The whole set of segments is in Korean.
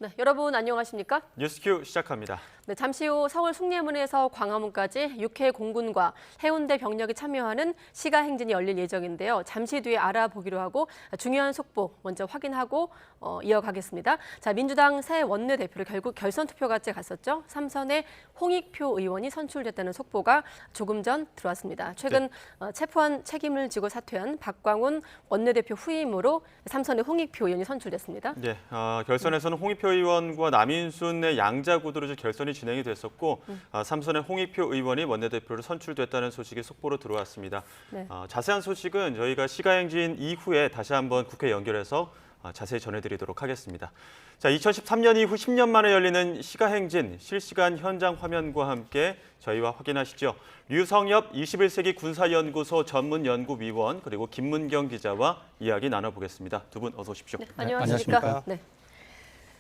네, 여러분 안녕하십니까? 뉴스큐 시작합니다. 네, 잠시 후 서울 숭례문에서 광화문까지 육해 공군과 해운대 병력이 참여하는 시가 행진이 열릴 예정인데요. 잠시 뒤에 알아보기로 하고 중요한 속보 먼저 확인하고 이어가겠습니다. 자, 민주당 새 원내대표를 결국 결선 투표까지 갔었죠. 삼선의 홍익표 의원이 선출됐다는 속보가 조금 전 들어왔습니다. 최근 체포한 책임을 지고 사퇴한 박광훈 원내대표 후임으로 삼선의 홍익표 의원이 선출됐습니다. 네, 결선에서는 홍익표 의원과 남인순의 양자 구도로 결선이 진행이 됐었고 삼선의 홍익표 의원이 원내대표로 선출됐다는 소식이 속보로 들어왔습니다. 네. 자세한 소식은 저희가 시가행진 이후에 다시 한번 국회 연결해서 자세히 전해드리도록 하겠습니다. 자, 2013년 이후 10년 만에 열리는 시가행진 실시간 현장 화면과 함께 저희와 확인하시죠. 류성엽 21세기 군사연구소 전문연구위원 그리고 김문경 기자와 이야기 나눠보겠습니다. 두 분 어서 오십시오. 네, 안녕하십니까? 네.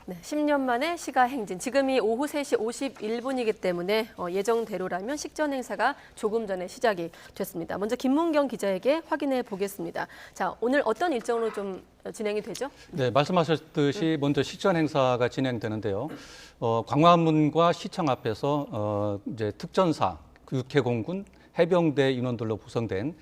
네, 10년 만에 시가행진. 지금이 오후 3시 51분이기 때문에 예정대로라면 식전 행사가 조금 전에 시작이 됐습니다. 먼저 김문경 기자에게 확인해 보겠습니다. 자, 오늘 어떤 일정으로 좀 진행이 되죠? 네, 말씀하셨듯이 먼저 식전 행사가 진행되는데요. 광화문과 시청 앞에서 이제 특전사, 육해공군, 해병대 인원들로 구성된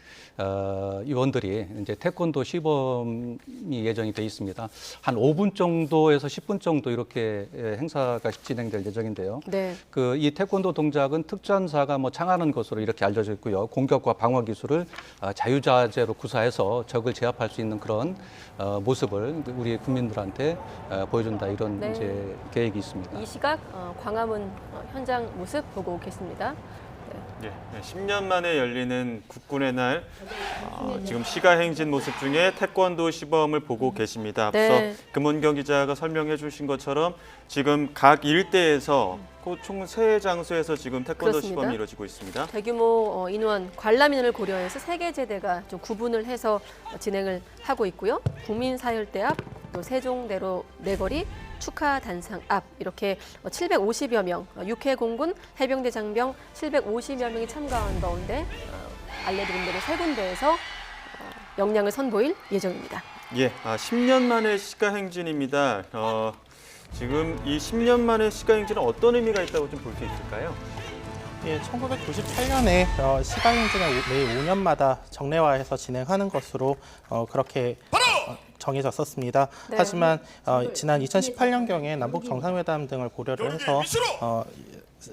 위원들이 이제 태권도 시범이 예정이 돼 있습니다. 한 5분 정도에서 10분 정도 이렇게 행사가 진행될 예정인데요. 네. 이 태권도 동작은 특전사가 창하는 것으로 이렇게 알려져 있고요. 공격과 방어 기술을 자유자재로 구사해서 적을 제압할 수 있는 그런 모습을 우리 국민들한테 보여준다 이런 네. 이제 계획이 있습니다. 이 시각 광화문 현장 모습 보고 계십니다. 네, 10년 만에 열리는 국군의 날, 지금 시가행진 모습 중에 태권도 시범을 보고 계십니다. 앞서 네. 김문경 기자가 설명해 주신 것처럼 지금 각 일대에서 총 3장소에서 지금 태권도 그렇습니다. 시범이 이루어지고 있습니다. 대규모 인원, 관람 인원을 고려해서 3개 제대가 좀 구분을 해서 진행을 하고 있고요. 국민사혈대 앞, 또 세종대로 내거리, 축하단상 앞 이렇게 750여 명, 육해공군, 해병대 장병 750여 명이 참가한 가운데 알려드린 대로 3군데에서 역량을 선보일 예정입니다. 예, 10년 만의 시가행진입니다. 지금 이 10년 만의 시가행진은 어떤 의미가 있다고 좀 볼 수 있을까요? 예, 1998년에 시가행진을 매 5년마다 정례화해서 진행하는 것으로 그렇게 정해졌었습니다. 네. 하지만 지난 2018년경에 남북 정상회담 등을 고려를 해서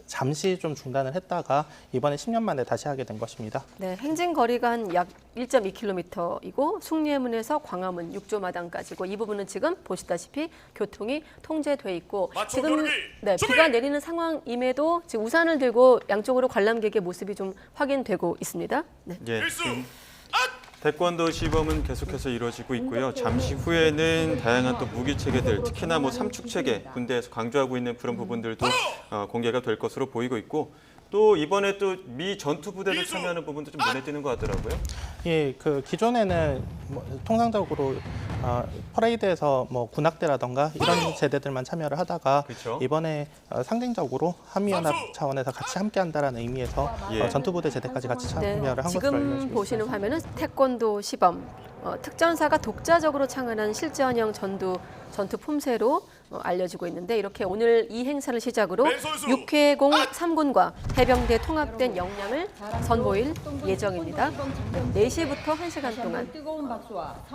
잠시 좀 중단을 했다가 이번에 10년 만에 다시 하게 된 것입니다. 네, 행진 거리가 한 약 1.2km이고 숭례문에서 광화문 6조마당까지고 이 부분은 지금 보시다시피 교통이 통제돼 있고 지금 비가 내리는 상황임에도 지금 우산을 들고 양쪽으로 관람객의 모습이 좀 확인되고 있습니다. 네. 예, 지금 태권도 시범은 계속해서 이루어지고 있고요. 잠시 후에는 다양한 또 무기 체계들, 특히나 삼축 체계 군대에서 강조하고 있는 그런 부분들도 공개가 될 것으로 보이고 있고 또 이번에 또 미 전투 부대도 참여하는 부분도 좀 눈에 띄는 것 같더라고요. 예, 기존에는 통상적으로 퍼레이드에서 군악대라던가 이런 제대들만 참여를 하다가 그렇죠. 이번에 상징적으로 한미연합 차원에서 같이 함께한다라는 의미에서 예. 전투부대 제대까지 같이 참여를 한 것으로 지금 알려지고 보시는 있습니다. 화면은 태권도 시범, 특전사가 독자적으로 창안한 실전형 전투 품새로 알려지고 있는데 이렇게 오늘 이 행사를 시작으로 육해공 3군과 해병대 통합된 역량을 선보일 예정입니다. 4시부터 1시간 동안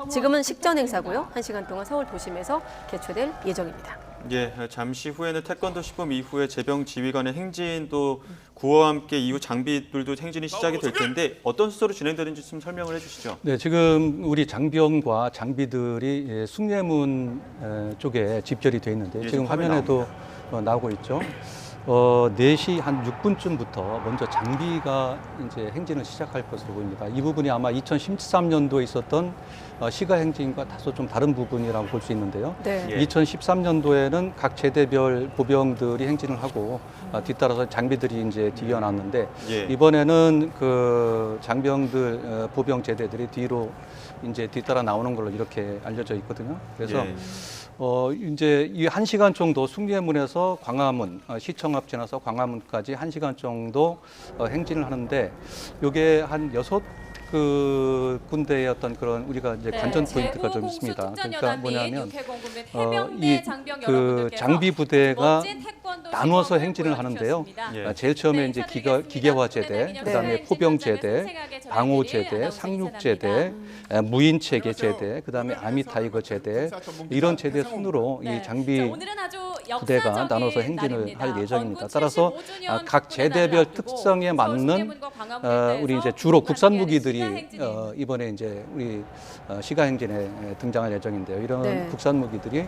지금은 식전 행사고요. 1시간 동안 서울 도심에서 개최될 예정입니다. 예, 잠시 후에는 태권도 시범 이후에 제병 지휘관의 행진도 구호와 함께 이후 장비들도 행진이 시작이 될 텐데 어떤 순서로 진행되는지 좀 설명을 해주시죠. 네, 지금 우리 장병과 장비들이 숭례문 쪽에 집결이 돼 있는데 예, 지금 화면에도 나오고 있죠. 4시 한 6분쯤부터 먼저 장비가 이제 행진을 시작할 것으로 보입니다. 이 부분이 아마 2013년도에 있었던 시가 행진과 다소 좀 다른 부분이라고 볼 수 있는데요. 네. 예. 2013년도에는 각 제대별 보병들이 행진을 하고 뒤따라서 장비들이 이제 뒤어났는데 예. 이번에는 그 장병들 보병 제대들이 뒤로 이제 뒤따라 나오는 걸로 이렇게 알려져 있거든요. 그래서 예. 이제 이 1시간 정도 숭례문에서 광화문, 시청 앞 지나서 광화문까지 1시간 정도 행진을 하는데 이게 한 그 군대의 어떤 그런 우리가 이제 관전 포인트가 좀 있습니다. 그러니까 뭐냐면 이 그 장비 부대가 나누어서 행진을 하는데요. 예. 제일 처음에 이제 기계화 제대, 그다음에 포병 제대, 방호 제대, 상륙 제대, 무인 체계 제대, 그다음에 아미 타이거 제대 이런 제대 순으로 이 장비 부대가 나눠서 행진을 할 예정입니다. 따라서 각 제대별 특성에 맞는 우리 이제 주로 국산 무기들이 이번에 이제 우리 시가 행진에 등장할 예정인데요. 이런 네. 국산 무기들이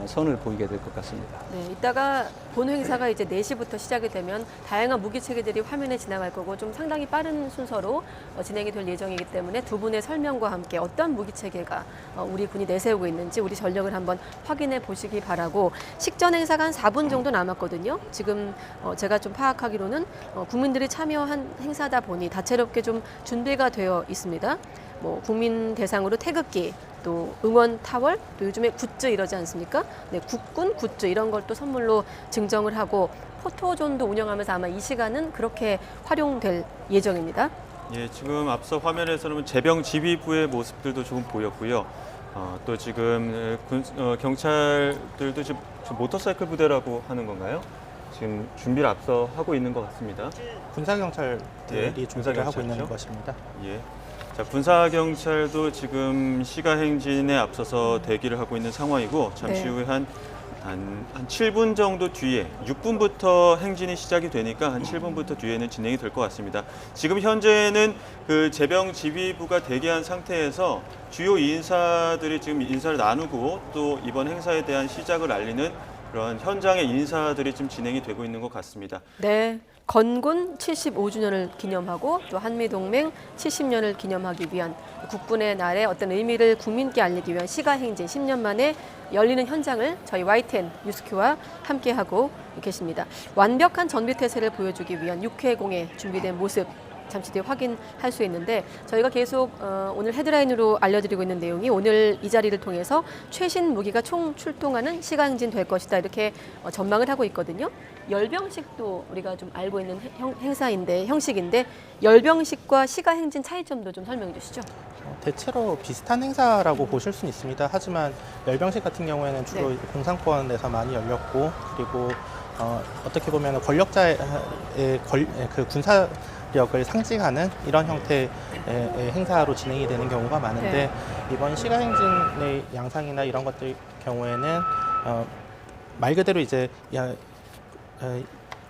선을 보이게 될 것 같습니다. 네, 이따가 본 행사가 이제 4시부터 시작이 되면 다양한 무기 체계들이 화면에 지나갈 거고 좀 상당히 빠른 순서로 진행이 될 예정이기 때문에 두 분의 설명과 함께 어떤 무기 체계가 우리 군이 내세우고 있는지 우리 전력을 한번 확인해 보시기 바라고 식전 행사가 한 4분 정도 남았거든요. 지금 제가 좀 파악하기로는 국민들이 참여한 행사다 보니 다채롭게 좀 준비가 되어 있습니다. 뭐 국민 대상으로 태극기, 또 응원 타월, 또 요즘에 굿즈 이러지 않습니까? 네, 국군 굿즈 이런 걸 또 선물로 증정을 하고 포토존도 운영하면서 아마 이 시간은 그렇게 활용될 예정입니다. 예, 지금 앞서 화면에서는 제병 지휘부의 모습들도 조금 보였고요. 또 지금 경찰들도 지금 모터사이클 부대라고 하는 건가요? 지금 준비를 앞서 하고 있는 것 같습니다. 군사경찰들이 예, 준비를 하고 있는 군사경찰이죠. 것입니다. 예. 자, 군사경찰도 지금 시가 행진에 앞서서 대기를 하고 있는 상황이고 잠시 네. 후에 한 7분 정도 뒤에 6분부터 행진이 시작이 되니까 한 7분부터 뒤에는 진행이 될 것 같습니다. 지금 현재는 그 제병 지휘부가 대기한 상태에서 주요 인사들이 지금 인사를 나누고 또 이번 행사에 대한 시작을 알리는 그런 현장의 인사들이 지금 진행이 되고 있는 것 같습니다. 네, 건군 75주년을 기념하고 또 한미동맹 70년을 기념하기 위한 국군의 날의 어떤 의미를 국민께 알리기 위한 시가행진 10년 만에 열리는 현장을 저희 YTN 뉴스큐와 함께하고 계십니다. 완벽한 전비태세를 보여주기 위한 6회공에 준비된 모습 잠시 뒤에 확인할 수 있는데 저희가 계속 오늘 헤드라인으로 알려드리고 있는 내용이 오늘 이 자리를 통해서 최신 무기가 총 출동하는 시가행진 될 것이다 이렇게 전망을 하고 있거든요. 열병식도 우리가 좀 알고 있는 형식인데 열병식과 시가행진 차이점도 좀 설명해 주시죠. 대체로 비슷한 행사라고 보실 수는 있습니다. 하지만 열병식 같은 경우에는 주로 네. 공산권에서 많이 열렸고 그리고 어떻게 보면 권력자의 그 군사력을 상징하는 이런 형태의 행사로 진행이 되는 경우가 많은데 네. 이번 시가행진의 양상이나 이런 것들 경우에는 말 그대로 이제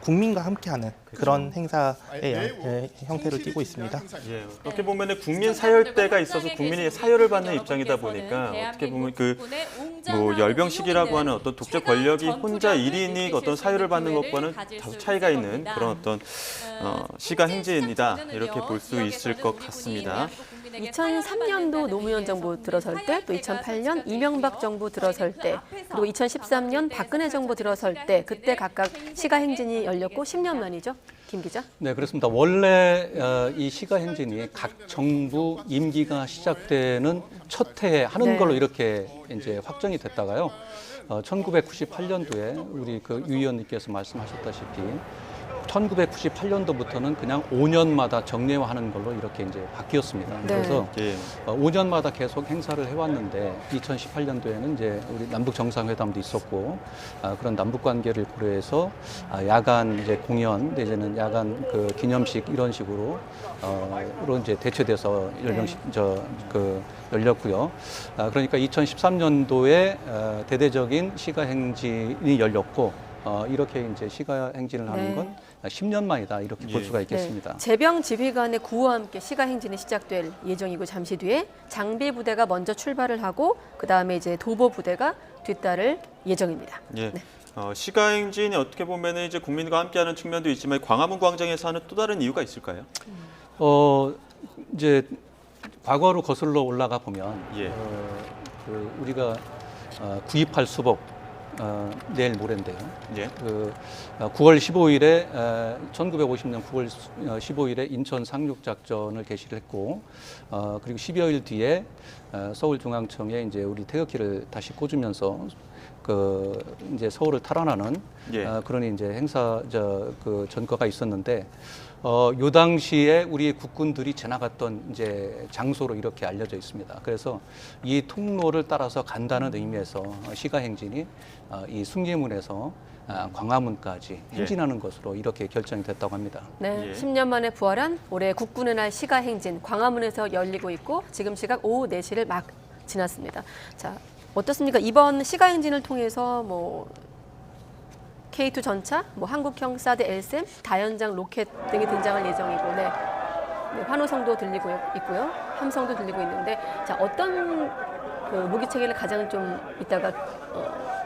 국민과 함께하는 그런 행사의 형태를 띠고 있습니다. 예, 어떻게 보면 국민 사열대가 있어서 국민이 사열을 받는 입장이다 보니까 어떻게 보면 뭐 열병식이라고 하는 어떤 독재 권력이 혼자 1인이 어떤 사열을 받는 것과는 다소 차이가 있는 그런 어떤 시가 행진이다 이렇게 볼 수 있을 것 같습니다. 2003년도 노무현 정부 들어설 때, 또 2008년 이명박 정부 들어설 때, 그리고 2013년 박근혜 정부 들어설 때, 그때 각각 시가행진이 열렸고 10년 만이죠, 김 기자. 네, 그렇습니다. 원래 이 시가 행진이 각 정부 임기가 시작되는 첫 해에 하는 네. 걸로 이렇게 이제 확정이 됐다가요. 1998년도에 우리 그 유 의원님께서 말씀하셨다시피 1998년도부터는 그냥 5년마다 정례화하는 걸로 이렇게 이제 바뀌었습니다. 네. 그래서 예. 5년마다 계속 행사를 해왔는데 2018년도에는 이제 우리 남북 정상회담도 있었고 그런 남북 관계를 고려해서 야간 이제 공연 내지는 야간 그 기념식 이런 식으로 이제 대체돼서 열병식 열렸고요. 그러니까 2013년도에 대대적인 시가 행진이 열렸고 이렇게 이제 시가 행진을 하는 네. 건 10년 만이다 이렇게 볼 예. 수가 있겠습니다. 네. 제병 지휘관의 구호와 함께 시가행진이 시작될 예정이고 잠시 뒤에 장비 부대가 먼저 출발을 하고 그 다음에 이제 도보 부대가 뒤따를 예정입니다. 예. 네. 시가 행진이 어떻게 보면 이제 국민과 함께하는 측면도 있지만 광화문 광장에서 하는 또 다른 이유가 있을까요? 이제 과거로 거슬러 올라가 보면 예. 우리가 9.28 수복 내일 모레인데요. 예. 9월 15일에 1950년 9월 15일에 인천 상륙 작전을 개시를 했고 그리고 10여일 뒤에 서울중앙청에 이제 우리 태극기를 다시 꽂으면서 이제 서울을 탈환하는 예. 그런 이제 행사 그 전과가 있었는데 요 당시에 우리 국군들이 지나갔던 이제 장소로 이렇게 알려져 있습니다. 그래서 이 통로를 따라서 간다는 의미에서 시가행진이 이 숭례문에서 광화문까지 행진하는 것으로 이렇게 결정이 됐다고 합니다. 네, 예. 10년 만에 부활한 올해 국군의 날 시가행진 광화문에서 열리고 있고 지금 시각 오후 4시를 막 지났습니다. 자, 어떻습니까? 이번 시가행진을 통해서 뭐 K2 전차, 뭐 한국형 사드 LSM, 다연장 로켓 등이 등장할 예정이고, 네, 환호성도 들리고 있고요, 함성도 들리고 있는데, 자, 어떤 그 무기 체계를 가장 좀 이따가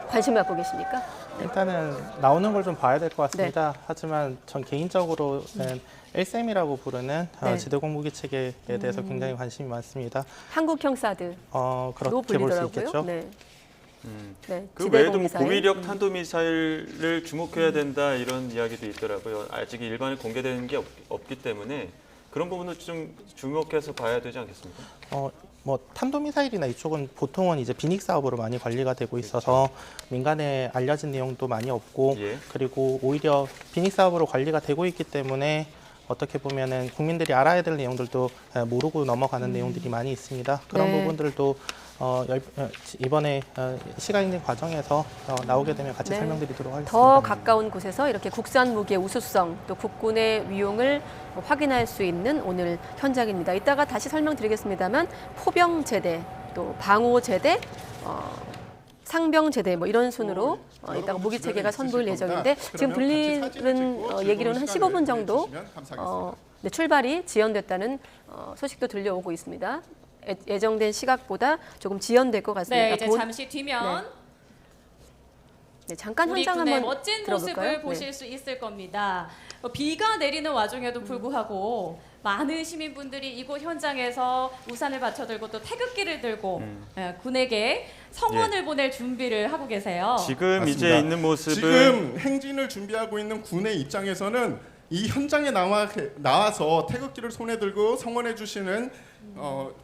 관심을 갖고 계십니까? 일단은 나오는 걸 좀 봐야 될 것 네. 같습니다. 하지만 전 개인적으로는 LSM이라고 부르는 네. 지대공 무기 체계에 대해서 굉장히 관심이 많습니다. 한국형 사드. 로 그렇게 볼 수 불리더라고요. 있겠죠. 네. 네, 그 지대공 외에도 뭐 미사일. 고위력 탄도미사일을 주목해야 된다 이런 이야기도 있더라고요. 아직 일반에 공개되는 게 없기 때문에 그런 부분도 좀 주목해서 봐야 되지 않겠습니까? 뭐 탄도미사일이나 이쪽은 보통은 이제 비닉 사업으로 많이 관리가 되고 있어서 민간에 알려진 내용도 많이 없고 예. 그리고 오히려 비닉 사업으로 관리가 되고 있기 때문에 어떻게 보면은 국민들이 알아야 될 내용들도 모르고 넘어가는 내용들이 많이 있습니다. 그런 네. 부분들도 이번에 시가행진 과정에서 나오게 되면 같이 네. 설명드리도록 하겠습니다. 더 가까운 곳에서 이렇게 국산 무기의 우수성 또 국군의 위용을 확인할 수 있는 오늘 현장입니다. 이따가 다시 설명드리겠습니다만 포병 제대 또 방호 제대 상병 제대 뭐 이런 순으로 이따가 무기 체계가 선보일 예정인데 지금 들리는 얘기로는 한 15분 정도 네, 출발이 지연됐다는 소식도 들려오고 있습니다. 예정된 시각보다 조금 지연될 것 같습니다. 네, 이제 잠시 뒤면 네, 잠깐 우리 현장 군의 한번 멋진 들어볼까요? 모습을 보실 수 있을 겁니다. 비가 내리는 와중에도 불구하고 많은 시민분들이 이곳 현장에서 우산을 받쳐들고 또 태극기를 들고 군에게 성원을 보낼 준비를 하고 계세요. 지금 맞습니다. 이제 있는 모습은 지금 행진을 준비하고 있는 군의 입장에서는 이 현장에 나와서 태극기를 손에 들고 성원해 주시는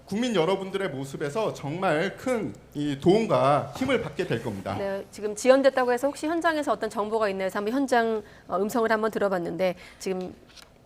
국민 여러분들의 모습에서 정말 큰 이 도움과 힘을 받게 될 겁니다. 네, 지금 지연됐다고 해서 혹시 현장에서 어떤 정보가 있나요? 해서 한번 현장 음성을 한번 들어봤는데 지금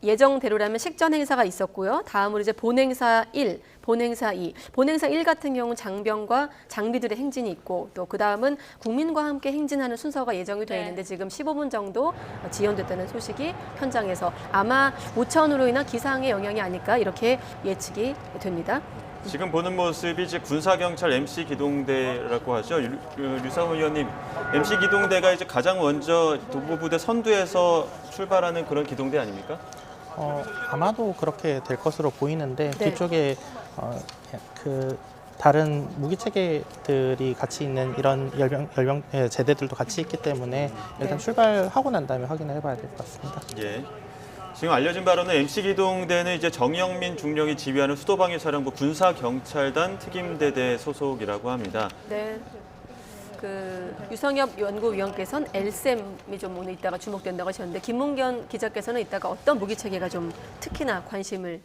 예정대로라면 식전 행사가 있었고요. 다음으로 이제 본행사 1, 본행사 2. 본행사 1 같은 경우는 장병과 장비들의 행진이 있고 또 그 다음은 국민과 함께 행진하는 순서가 예정이 되어 네. 있는데 지금 15분 정도 지연됐다는 소식이 현장에서 아마 우천으로 인한 기상의 영향이 아닐까 이렇게 예측이 됩니다. 지금 보는 모습이 이제 군사경찰 MC 기동대라고 하죠. 류상호 의원님, MC 기동대가 이제 가장 먼저 도보부대 선두에서 출발하는 그런 기동대 아닙니까? 아마도 그렇게 될 것으로 보이는데 네. 뒤쪽에 그 다른 무기 체계들이 같이 있는 이런 열병 제대들도 같이 있기 때문에 일단 출발하고 난 다음에 확인을 해봐야 될 것 같습니다. 예. 지금 알려진 바로는 MC 기동대는 이제 정영민 중령이 지휘하는 수도방위사령부 군사경찰단 특임대대 소속이라고 합니다. 네. 그 유성엽 연구위원께서는 LSM이 좀 오늘 이따가 주목된다고 하셨는데 김문견 기자께서는 이따가 어떤 무기 체계가 좀 특히나 관심을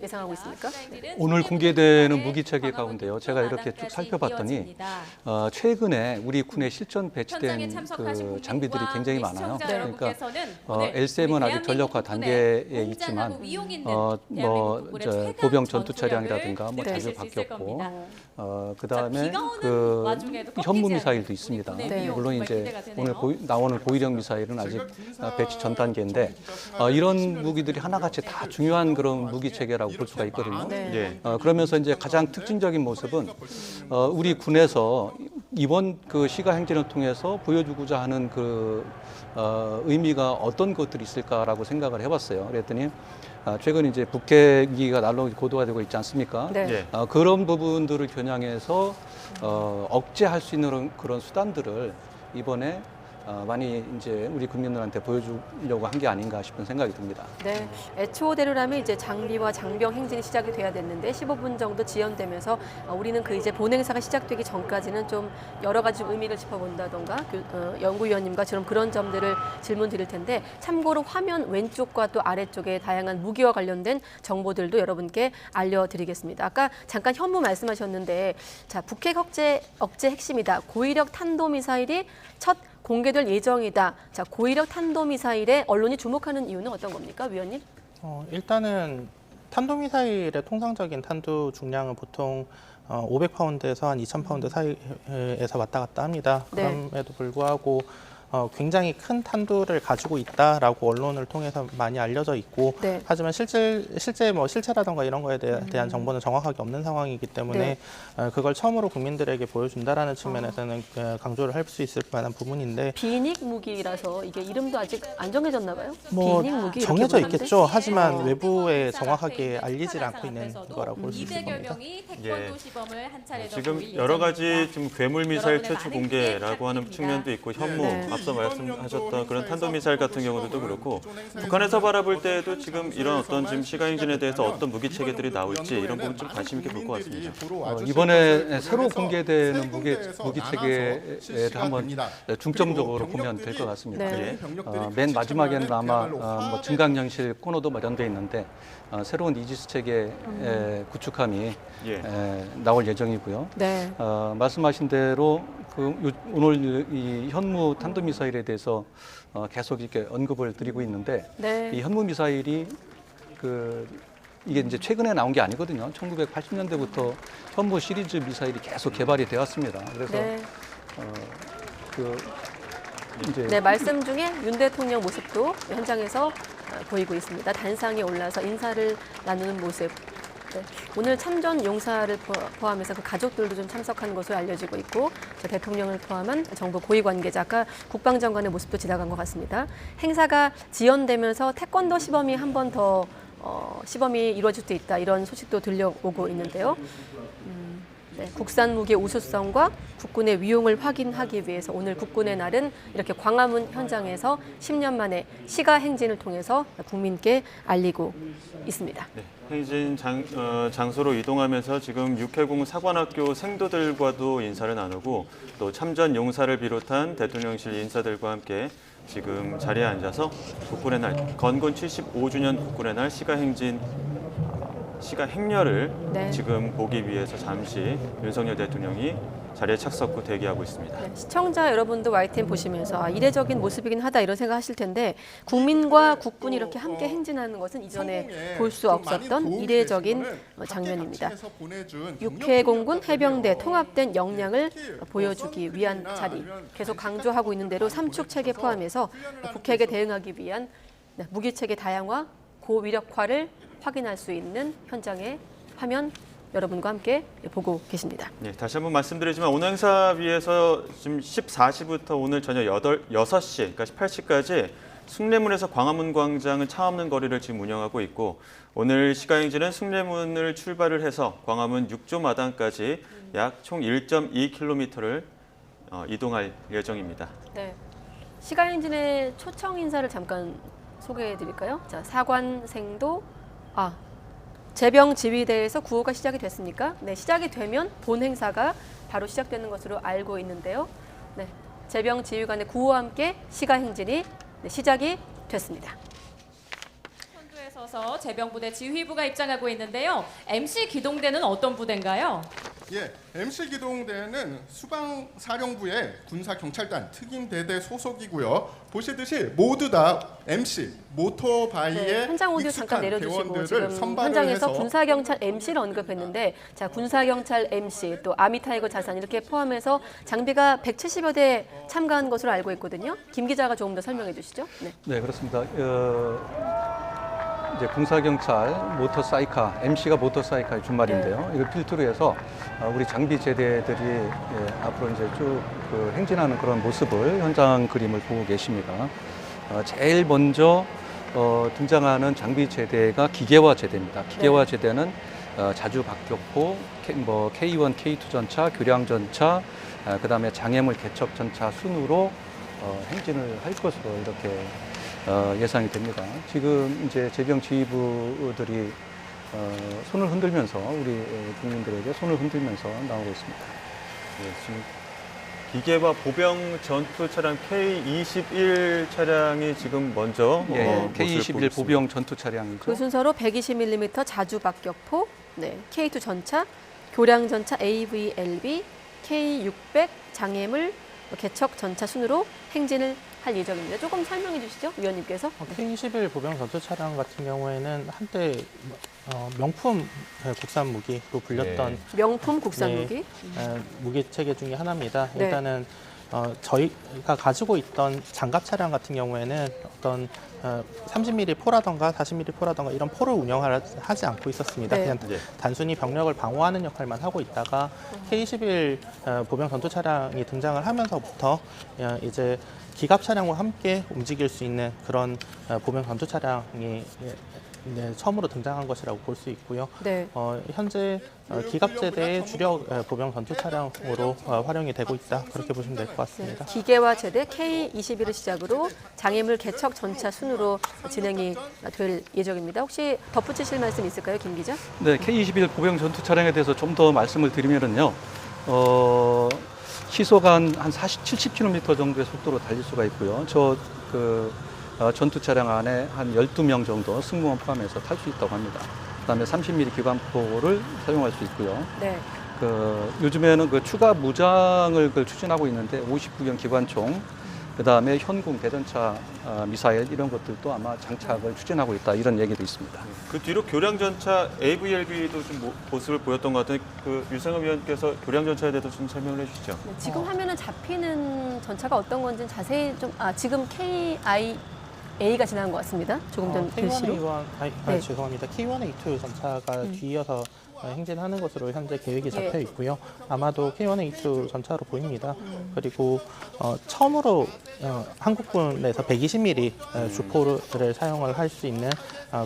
예상하고 있습니까? 오늘 공개되는 무기 체계 가운데요. 제가 이렇게 쭉 살펴봤더니 최근에 우리 군에 실전 배치된 그 장비들이 굉장히 많아요. 그러니까 LSM은 아직 전력화 단계에 있지만 보병 전투 차량이라든가 뭐 자주 바뀌었고 그다음에 그 현무 미사일도 있습니다. 네. 물론 이제 오늘 나오는 고위력 미사일은 아직 배치 전 단계인데 이런 무기들이 하나같이 다 중요한 그런 무기 체계라고 볼 수가 있거든요. 네. 예. 그러면서 이제 가장 특징적인 모습은 우리 군에서 이번 그 시가 행진을 통해서 보여주고자 하는 그 의미가 어떤 것들이 있을까라고 생각을 해봤어요. 그랬더니 최근 이제 북핵 위기가 날로 고도화 되고 있지 않습니까? 네. 예. 그런 부분들을 겨냥해서 억제할 수 있는 그런 수단들을 이번에 많이 이제 우리 국민들한테 보여주려고 한 게 아닌가 싶은 생각이 듭니다. 네, 애초대로라면 이제 장비와 장병 행진이 시작이 돼야 됐는데 15분 정도 지연되면서 우리는 그 이제 본행사가 시작되기 전까지는 좀 여러 가지 의미를 짚어본다던가 연구위원님과 지금 그런 점들을 질문 드릴 텐데 참고로 화면 왼쪽과 또 아래쪽에 다양한 무기와 관련된 정보들도 여러분께 알려드리겠습니다. 아까 잠깐 현무 말씀하셨는데 자 북핵 억제 핵심이다. 고위력 탄도미사일이 첫 공개될 예정이다. 자, 고위력 탄도미사일에 언론이 주목하는 이유는 어떤 겁니까, 위원님? 일단은 탄도미사일의 통상적인 탄두 중량은 보통 500파운드에서 한 2000파운드 사이에서 왔다 갔다 합니다. 네. 그럼에도 불구하고 굉장히 큰 탄두를 가지고 있다라고 언론을 통해서 많이 알려져 있고, 네. 하지만 실제 뭐 실체라던가 이런 거에 대한 정보는 정확하게 없는 상황이기 때문에 그걸 처음으로 국민들에게 보여준다라는 측면에서는 강조를 할 수 있을 만한 부분인데, 비닉 무기라서 이게 이름도 아직 안 정해졌나 봐요? 뭐 비닉 무기 이렇게 정해져 부르는데? 있겠죠. 하지만 네. 외부에 그 정확하게 앞에 알리질 있는 않고 있는 앞에서도 거라고 볼 수 있을 200여 겁니다. 명이 태권도 시범을 한 차례 더 지금 보일 여러 가지 예정입니다. 지금 괴물 미사일 여러분의 최초 많은 공개라고 하는 기대 측면도 있고 현무 네. 앞서 말씀하셨던 그런 탄도미사일 같은 경우도 그렇고 북한에서 바라볼 때도 지금 이런 어떤 지금 시가행진에 대해서 어떤 무기 체계들이 나올지 이런 부분 좀 관심 있게 볼 것 같습니다. 이번에 새로 공개되는 무기 체계에 한번 중점적으로 보면 될 것 같습니다. 네. 맨 마지막에는 아마 뭐 증강연실 코너도 마련돼 있는데 새로운 이지스 체계 구축함이 나올 예정이고요. 네. 말씀하신 대로 오늘 이 현무 탄도미사일에 대해서 계속 이렇게 언급을 드리고 있는데 네. 이 현무 미사일이 이게 이제 최근에 나온 게 아니거든요. 1980년대부터 현무 시리즈 미사일이 계속 개발이 되었습니다. 그래서 네. 이제 네, 말씀 중에 윤 대통령 모습도 현장에서 보이고 있습니다. 단상에 올라서 인사를 나누는 모습. 네, 오늘 참전 용사를 포함해서 그 가족들도 좀 참석한 것으로 알려지고 있고 대통령을 포함한 정부 고위 관계자, 아까 국방장관의 모습도 지나간 것 같습니다. 행사가 지연되면서 태권도 시범이 한 번 더 시범이 이루어질 수 있다, 이런 소식도 들려오고 있는데요. 네, 국산 무기의 우수성과 국군의 위용을 확인하기 위해서 오늘 국군의 날은 이렇게 광화문 현장에서 10년 만에 시가 행진을 통해서 국민께 알리고 있습니다. 네, 행진 장소로 이동하면서 지금 육해공 사관학교 생도들과도 인사를 나누고 또 참전 용사를 비롯한 대통령실 인사들과 함께 지금 자리에 앉아서 국군의 날, 건군 75주년 국군의 날 시가 행렬을 네. 지금 보기 위해서 잠시 윤석열 대통령이 자리에 착석 후 대기하고 있습니다. 네, 시청자 여러분도 YTN 보시면서 이례적인 모습이긴 하다 이런 생각하실 텐데 국민과 국군이 이렇게 함께 행진하는 것은 이전에 볼 수 없었던 이례적인 장면입니다. 육해공군 해병대 통합된 역량을 보여주기 위한 자리, 계속 강조하고 있는 대로 삼축 체계 포함해서 북핵에 대응하기 위한 무기체계 다양화, 고위력화를 확인할 수 있는 현장의 화면 여러분과 함께 보고 계십니다. 네, 다시 한번 말씀드리지만 오늘 행사위에서 지금 14시부터 오늘 저녁 6시, 그러니까 18시까지 숭례문에서 광화문 광장을 차 없는 거리를 지금 운영하고 있고 오늘 시가행진은 숭례문을 출발을 해서 광화문 6조 마당까지 약 총 1.2km를 이동할 예정입니다. 네, 시가행진의 초청 인사를 잠깐 소개해 드릴까요? 자, 사관생도 제병 지휘대에서 구호가 시작이 됐습니까? 네, 시작이 되면 본 행사가 바로 시작되는 것으로 알고 있는데요. 네, 제병 지휘관의 구호와 함께 시가 행진이 시작이 됐습니다. 선두에 서서 제병부대 지휘부가 입장하고 있는데요. MC 기동대는 어떤 부대인가요? 예, MC 기동대는 수방사령부의 군사경찰단 특임대대 소속이고요. 보시듯이 모두 다 MC, 모토바이에 네, 현장 오디오 잠깐 익숙한 내려주시고 대원들을 지금 선발을 현장에서 해서 군사경찰 MC를 언급했는데 자, 군사경찰 MC 또 아미타이거 자산 이렇게 포함해서 장비가 170여 대 참가한 것으로 알고 있거든요. 김 기자가 조금 더 설명해 주시죠. 네. 네, 그렇습니다. 이제 군사경찰 모터사이카, MC가 모터사이카의 준말인데요. 이걸 필두로 해서 우리 장비 제대들이 앞으로 이제 쭉 행진하는 그런 모습을 현장 그림을 보고 계십니다. 제일 먼저 등장하는 장비 제대가 기계화 제대입니다. 기계화 제대는 자주 박격포, K1, K2 전차, 교량 전차, 그다음에 장애물 개척 전차 순으로 행진을 할 것으로 이렇게 예상이 됩니다. 지금 이제 재병 지휘부들이 손을 흔들면서 우리 국민들에게 손을 흔들면서 나오고 있습니다. 예, 지금 기계와 보병 전투 차량 K21 차량이 지금 먼저 예, 모습을 K21 보이고 있습니다. 보병 전투 차량이죠. 그 순서로 120mm 자주 박격포, 네, K2 전차, 교량 전차 AVLB, K600 장애물 개척 전차 순으로 행진을 할 예정입니다. 조금 설명해 주시죠, 위원님께서. K21 보병 전투 차량 같은 경우에는 한때 명품 국산 무기로 불렸던 명품 국산 네. 무기. 무기 체계 중에 하나입니다. 네. 일단은 저희가 가지고 있던 장갑 차량 같은 경우에는 어떤 30mm 포라던가 40mm 포라던가 이런 포를 운영하지 않고 있었습니다. 네. 그냥 네. 단순히 병력을 방어하는 역할만 하고 있다가 K21 보병 전투 차량이 등장을 하면서부터 이제 기갑 차량과 함께 움직일 수 있는 그런 보병 전투 차량이 처음으로 등장한 것이라고 볼 수 있고요. 네. 현재 기갑제대의 주력 보병 전투 차량으로 활용이 되고 있다. 그렇게 보시면 될 것 네. 같습니다. 기계화 제대 K21을 시작으로 장애물 개척 전차 순으로 진행이 될 예정입니다. 혹시 덧붙이실 말씀 있을까요, 김 기자? 네, K21 보병 전투 차량에 대해서 좀 더 말씀을 드리면은요. 시속 한 40, 70km 정도의 속도로 달릴 수가 있고요. 전투 차량 안에 한 12명 정도 승무원 포함해서 탈 수 있다고 합니다. 그다음에 30mm 기관포를 사용할 수 있고요. 네. 요즘에는 추가 무장을 추진하고 있는데 59경 기관총, 그다음에 현궁 대전차 미사일 이런 것들도 아마 장착을 추진하고 있다 이런 얘기도 있습니다. 그 뒤로 교량 전차 AVLB도 좀 모습을 보였던 것 같은데 그 유승엽 위원께서 교량 전차에 대해서 좀 설명을 해주시죠. 네, 지금 화면에 잡히는 전차가 어떤 건지는 자세히 좀 지금 KIA가 지나간 것 같습니다. 조금 전 글씨로. 네. 죄송합니다. K1A2 전차가 뒤이어서 행진하는 것으로 현재 계획이 잡혀 있고요. 아마도 K1A2 전차로 보입니다. 그리고 처음으로 한국군에서 120mm 주포를 사용을 할 수 있는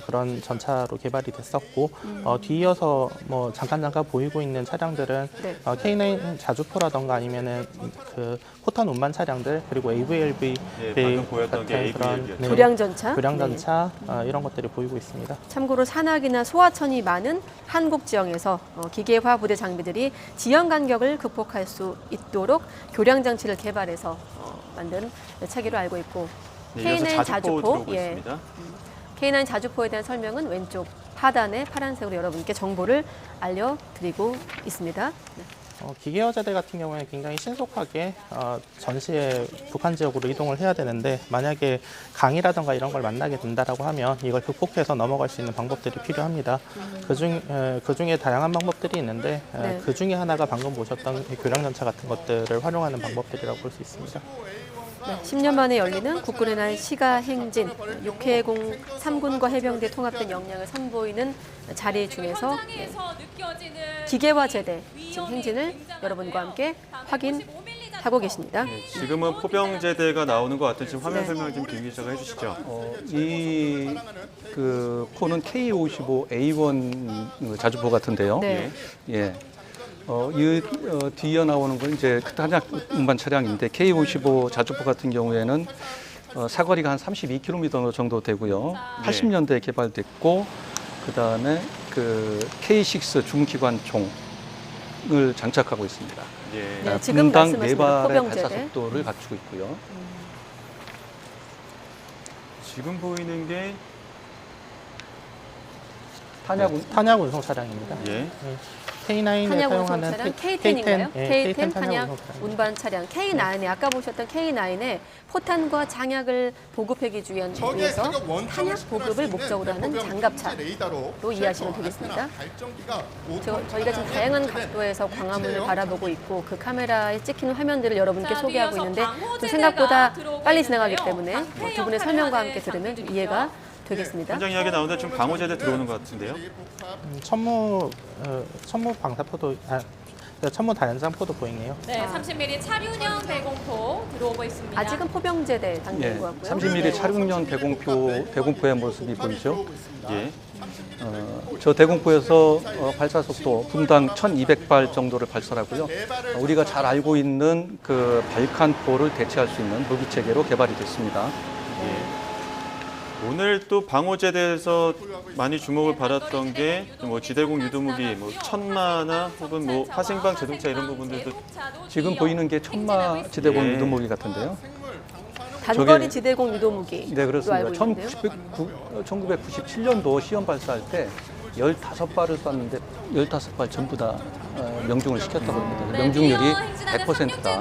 그런 전차로 개발이 됐었고 뒤이어서 뭐 잠깐 보이고 있는 차량들은 네. K9 자주포라던가 아니면은 그 포탄 운반 차량들 그리고 AVLB 예, 방금 보였던 게 AVLB 였죠. 교량 전차. 교량 네. 전차 이런 것들이 보이고 있습니다. 참고로 산악이나 소하천이 많은 한국 지형에서 기계화 부대 장비들이 지형 간격을 극복할 수 있도록 교량 장치를 개발해서 만든 차기로 알고 있고 네, 이어서 K9 자주포 들어오고 있습니다. K9 자주포에 대한 설명은 왼쪽 하단에 파란색으로 여러분께 정보를 알려드리고 있습니다. 네. 기계화제대 같은 경우에는 굉장히 신속하게 전시에 북한 지역으로 이동을 해야 되는데 만약에 강이라든가 이런 걸 만나게 된다라고 하면 이걸 극복해서 넘어갈 수 있는 방법들이 필요합니다. 그중에 다양한 방법들이 있는데 네. 그 중에 하나가 방금 보셨던 교량전차 같은 것들을 활용하는 방법들이라고 볼 수 있습니다. 네, 10년 만에 열리는 국군의 날 시가 행진 6회공 3군과 해병대 통합된 역량을 선보이는 자리 중에서 기계화 제대 지금 행진을 여러분과 함께 확인하고 계십니다. 네, 지금은 포병제대가 나오는 것 같은 지금 화면 네. 설명을 좀 김 기자가 해주시죠. 이 포는 K55A1 자주포 같은데요. 네. 예. 뒤에 나오는 건 이제 탄약 운반 차량인데 K55 자주포 같은 경우에는 사거리가 한 32km 정도 되고요. 80년대에 개발됐고 그다음에 K6 중기관총을 장착하고 있습니다. 예. 네, 지금 분당 말씀하신 4발의 포병제대. 발사 속도를 갖추고 있고요. 지금 보이는 게 탄약 운송 차량입니다. 예. K9에 탄약 운송 사용하는 차량 K10인가요? K10 K10 탄약 탄약 운송 차량. 운반 차량 K9에 아까 보셨던 K9에 포탄과 장약을 보급하기 위해서 탄약 보급을 목적으로 하는 장갑차로 이해하시면 되겠습니다. 저희가 지금 다양한 각도에서 광화문을 바라보고 있고 그 카메라에 찍히는 화면들을 여러분께 소개하고 있는데 좀 생각보다 빨리 지나가기 때문에 두 분의 설명과 함께 들으면 좀 이해가 되겠습니다. 현장 이야기 나오는데 지금 강호제대 들어오는 것 같은데요. 천무 방사포도 천무 다연장포도 보이네요. 네, 30mm 차륜형 대공포 들어오고 있습니다. 아직은 포병제대 예, 단계인 것 같고요. 30mm 차륜형 대공포의 모습이 보이죠. 예. 저 대공포에서 발사 속도 분당 1,200발 정도를 발사하고요. 우리가 잘 알고 있는 그 발칸포를 대체할 수 있는 무기 체계로 개발이 됐습니다. 오늘 또 방호제대에서 많이 주목을 받았던 게 뭐 지대공 유도무기, 뭐 천마나 혹은 뭐 화생방 제동차 이런 부분들도 지금 보이는 게 천마 지대공 예. 유도무기 같은데요. 단거리 저게- 지대공 유도무기. 네, 그렇습니다. 알고 있는데요. 1997년도 시험 발사할 때 15발을 쐈는데 15발 전부 다 명중을 시켰다고 합니다. 명중률이 100%다.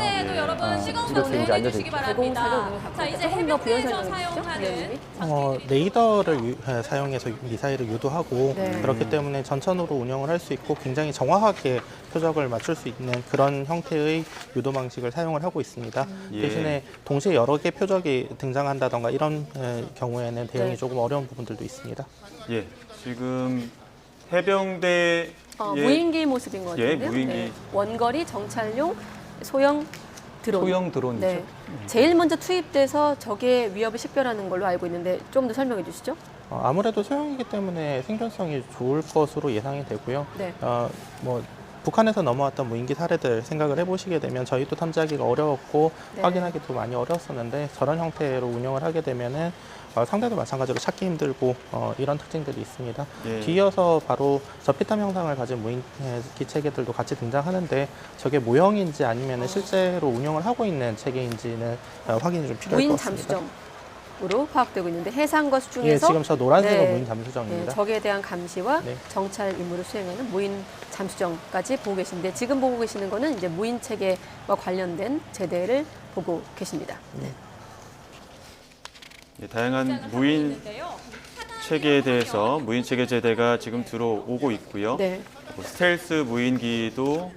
이렇게 이제 알려져 있죠. 대공 사격을 자, 이제 조금 더 부연 해병대에서 설명해 주시죠. 사용하는 위원님이. 레이더를 사용해서 미사일을 유도하고 네. 그렇기 때문에 전천으로 운영을 할 수 있고 굉장히 정확하게 표적을 맞출 수 있는 그런 형태의 유도 방식을 사용을 하고 있습니다. 예. 대신에 동시에 여러 개 표적이 등장한다던가 이런 경우에는 대응이 네. 조금 어려운 부분들도 있습니다. 예, 지금 해병대 무인기 모습인 것 예, 같은데요. 무인기. 원거리 정찰용 소형 드론. 소형 드론이죠. 네. 제일 먼저 투입돼서 적의 위협을 식별하는 걸로 알고 있는데 좀 더 설명해 주시죠. 아무래도 소형이기 때문에 생존성이 좋을 것으로 예상이 되고요. 네. 뭐 북한에서 넘어왔던 무인기 사례들 생각을 해보시게 되면 저희도 탐지하기가 어려웠고 네. 확인하기도 많이 어려웠었는데 저런 형태로 운영을 하게 되면은 상대도 마찬가지로 찾기 힘들고 이런 특징들이 있습니다. 예. 뒤이어서 바로 저피탐 형상을 가진 무인기 체계들도 같이 등장하는데 저게 모형인지 아니면 실제로 운영을 하고 있는 체계인지는 확인이 좀 필요할 무인 것 같습니다. 잠수정으로 파악되고 있는데 해상과 예, 수중에서 지금 저 노란색은 네. 무인 잠수정입니다. 적에 대한 감시와 네. 정찰 임무를 수행하는 무인 잠수정까지 보고 계신데 지금 보고 계시는 거는 이제 무인 체계와 관련된 제대를 보고 계십니다. 네. 예, 다양한 무인 체계에 대해서 무인 체계 제대가 지금 들어오고 있고요. 네. 뭐 스텔스 무인기도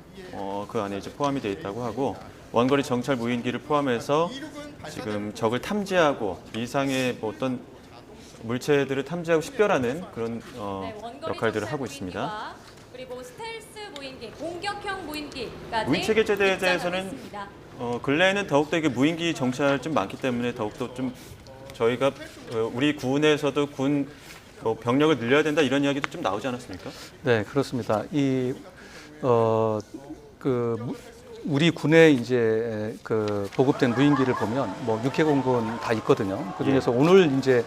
그 안에 이제 포함이 되어 있다고 하고 원거리 정찰 무인기를 포함해서 지금 적을 탐지하고 이상의 뭐 어떤 물체들을 탐지하고 식별하는 그런 역할들을 하고 있습니다. 그리고 스텔스 무인기, 공격형 무인기까지 무인 체계 제대에 입장을 대해서는 했습니다. 근래에는 더욱더 이게 무인기 정찰 좀 많기 때문에 더욱더 좀 저희가 우리 군에서도 군 병력을 늘려야 된다 이런 이야기도 좀 나오지 않았습니까? 네, 그렇습니다. 우리 군에 이제 그 보급된 무인기를 보면 뭐 육해공군 다 있거든요. 그 중에서 오늘 이제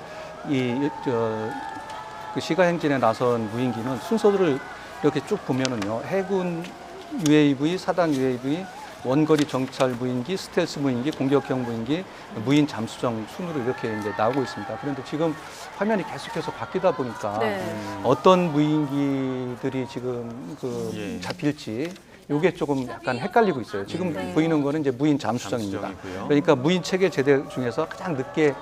그 시가행진에 나선 무인기는 순서들을 이렇게 쭉 보면은요. 해군 UAV, 사단 UAV, 원거리 정찰 무인기, 스텔스 무인기, 공격형 무인기, 무인 잠수정 순으로 이렇게 이제 나오고 있습니다. 그런데 지금 화면이 계속해서 바뀌다 보니까 네. 어떤 무인기들이 지금 예. 잡힐지 이게 조금 약간 헷갈리고 있어요. 지금 네. 보이는 거는 이제 무인 잠수정입니다. 잠수정이고요. 그러니까 무인 체계 제대 중에서 가장 늦게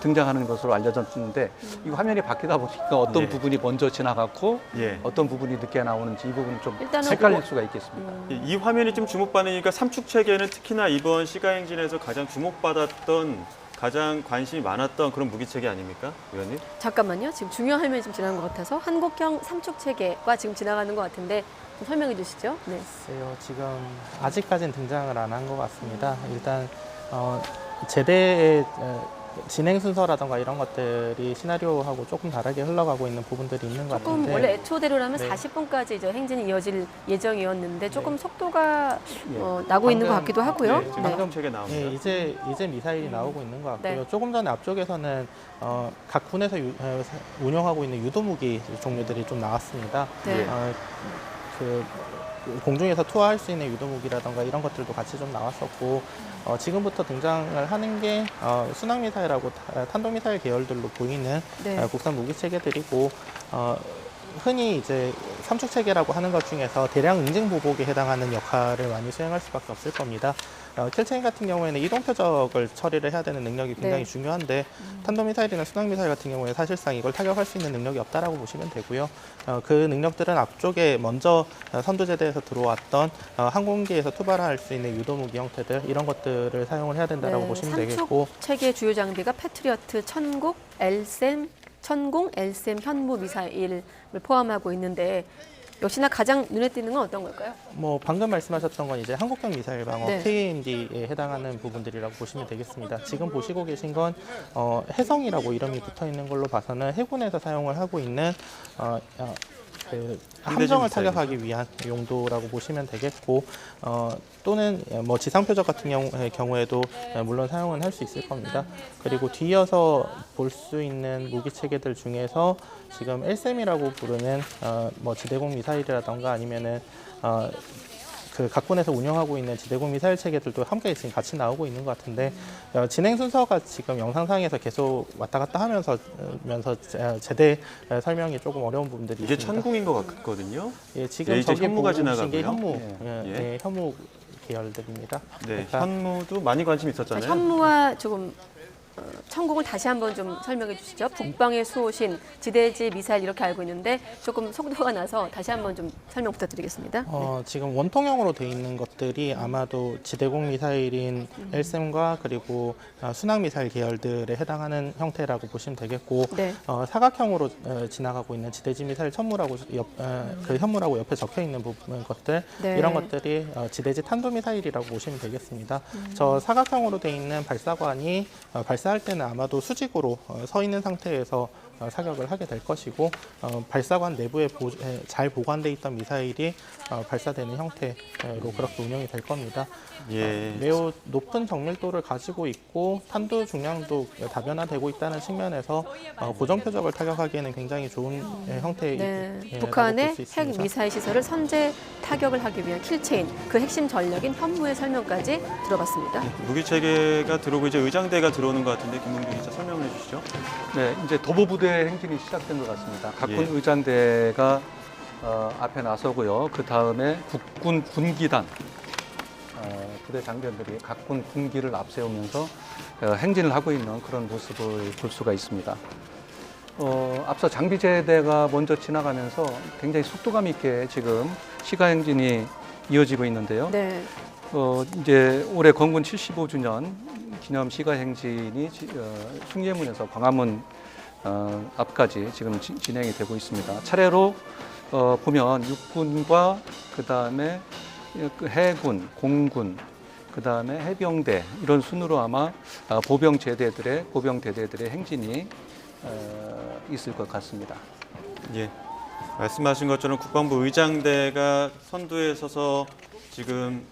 등장하는 것으로 알려졌는데 이 화면이 바뀌다 보니까 어떤 네. 부분이 먼저 지나갔고 예. 어떤 부분이 늦게 나오는지 이 부분은 좀 일단은 헷갈릴 그거- 수가 있겠습니다. 이 화면이 좀 주목받으니까 삼축 체계는 특히나 이번 시가행진에서 가장 주목받았던 가장 관심이 많았던 그런 무기 체계 아닙니까, 위원님? 잠깐만요. 지금 중요한 화면이 좀 지나간 것 같아서 한국형 삼축 체계가 지금 지나가는 것 같은데 좀 설명해 주시죠. 네. 글쎄요, 지금 아직까지는 등장을 안 한 것 같습니다. 일단 제대의 진행 순서라던가 이런 것들이 시나리오하고 조금 다르게 흘러가고 있는 부분들이 있는 것 조금 같은데 원래 애초대로라면 네. 40분까지 이제 행진이 이어질 예정이었는데 조금 속도가 예. 나고 있는 것 방금- 같기도 하고요. 네, 지금 네. 삼축 체계 나옵니다. 예, 이제 미사일이 나오고 있는 것 같고요. 네. 조금 전에 앞쪽에서는 각 군에서 운영하고 있는 유도무기 종류들이 좀 나왔습니다. 네. 그 공중에서 투하할 수 있는 유도무기라던가 이런 것들도 같이 좀 나왔었고 지금부터 등장을 하는 게 순항미사일하고 탄도미사일 계열들로 보이는 네. 국산 무기 체계들이고 흔히 이제 삼축 체계라고 하는 것 중에서 대량 응징 보복에 해당하는 역할을 많이 수행할 수밖에 없을 겁니다. 킬체인 같은 경우에는 이동 표적을 처리를 해야 되는 능력이 굉장히 네. 중요한데 탄도미사일이나 순항미사일 같은 경우에 사실상 이걸 타격할 수 있는 능력이 없다라고 보시면 되고요. 그 능력들은 앞쪽에 먼저 선두제대에서 들어왔던 항공기에서 투발할 수 있는 유도무기 형태들 이런 것들을 사용을 해야 된다라고 보시면 되겠고 삼축 체계 주요 장비가 패트리어트 천공 LSAM 현무 미사일을 포함하고 있는데 역시나 가장 눈에 띄는 건 어떤 걸까요? 뭐 방금 말씀하셨던 건 이제 한국형 미사일 방어 네. KMD에 해당하는 부분들이라고 보시면 되겠습니다. 지금 보시고 계신 건 해성이라고 이름이 붙어 있는 걸로 봐서는 해군에서 사용을 하고 있는 그 함정을 미사일. 타격하기 위한 용도라고 보시면 되겠고 또는 뭐 지상 표적 같은 경우에도 물론 사용은 할 수 있을 겁니다. 그리고 뒤이어서 볼 수 있는 무기 체계들 중에서 지금 LSM이라고 부르는 뭐 지대공 미사일이라던가 아니면은 그 각군에서 운영하고 있는 지대공 미사일 체계들도 함께 지금 같이 나오고 있는 것 같은데 진행 순서가 지금 영상상에서 계속 왔다 갔다 하면서 제대 설명이 조금 어려운 부분들이 이게 있습니다. 천궁인 것 같거든요. 예, 지금 예, 이제 저기 현무가 보고 계신 게 지나가고요. 현무, 예. 현무 계열들입니다. 네, 그러니까 현무도 많이 관심 자, 있었잖아요. 현무와 조금 천국을 다시 한번 좀 설명해 주시죠. 북방의 수호신, 지대지 미사일 이렇게 알고 있는데 조금 속도가 나서 다시 한번 좀 설명 부탁드리겠습니다. 지금 원통형으로 돼 있는 것들이 아마도 지대공 미사일인 LSM과 그리고 순항 미사일 계열들에 해당하는 형태라고 보시면 되겠고 네. 사각형으로 지나가고 있는 지대지 미사일 천무라고 그 현무라고 옆에 적혀 있는 부분 것들 네. 이런 것들이 지대지 탄도 미사일이라고 보시면 되겠습니다. 저 사각형으로 돼 있는 발사관이 발사할 때는 아마도 수직으로 서 있는 상태에서 사격을 하게 될 것이고 발사관 내부에 잘 보관돼 있던 미사일이 발사되는 형태로 그렇게 운영이 될 겁니다. 예. 매우 높은 정밀도를 가지고 있고 탄도 중량도 다변화되고 있다는 측면에서 고정 표적을 타격하기에는 굉장히 좋은 형태의 네. 북한의 핵 미사일 시설을 선제 타격을 하기 위한 킬체인, 그 핵심 전략인 현무의 설명까지 들어봤습니다. 무기 체계가 들어오고 이제 의장대가 들어오는 것 같은데 김동규 기자 설명을 해주시죠. 네, 이제 도보부대 행진이 시작된 것 같습니다. 각군 예. 의장대가 앞에 나서고요. 그 다음에 국군 군기단 부대 장병들이 각군 군기를 앞세우면서 행진을 하고 있는 그런 모습을 볼 수가 있습니다. 앞서 장비제대가 먼저 지나가면서 굉장히 속도감 있게 지금 시가 행진이 이어지고 있는데요. 네. 이제 올해 건군 75주년 기념 시가 행진이 숭례문에서 광화문 앞까지 지금 진행이 되고 있습니다. 차례로 보면 육군과 그 다음에 해군, 공군, 그 다음에 해병대 이런 순으로 아마 보병 대대들의 행진이 있을 것 같습니다. 예, 말씀하신 것처럼 국방부 의장대가 선두에 서서 지금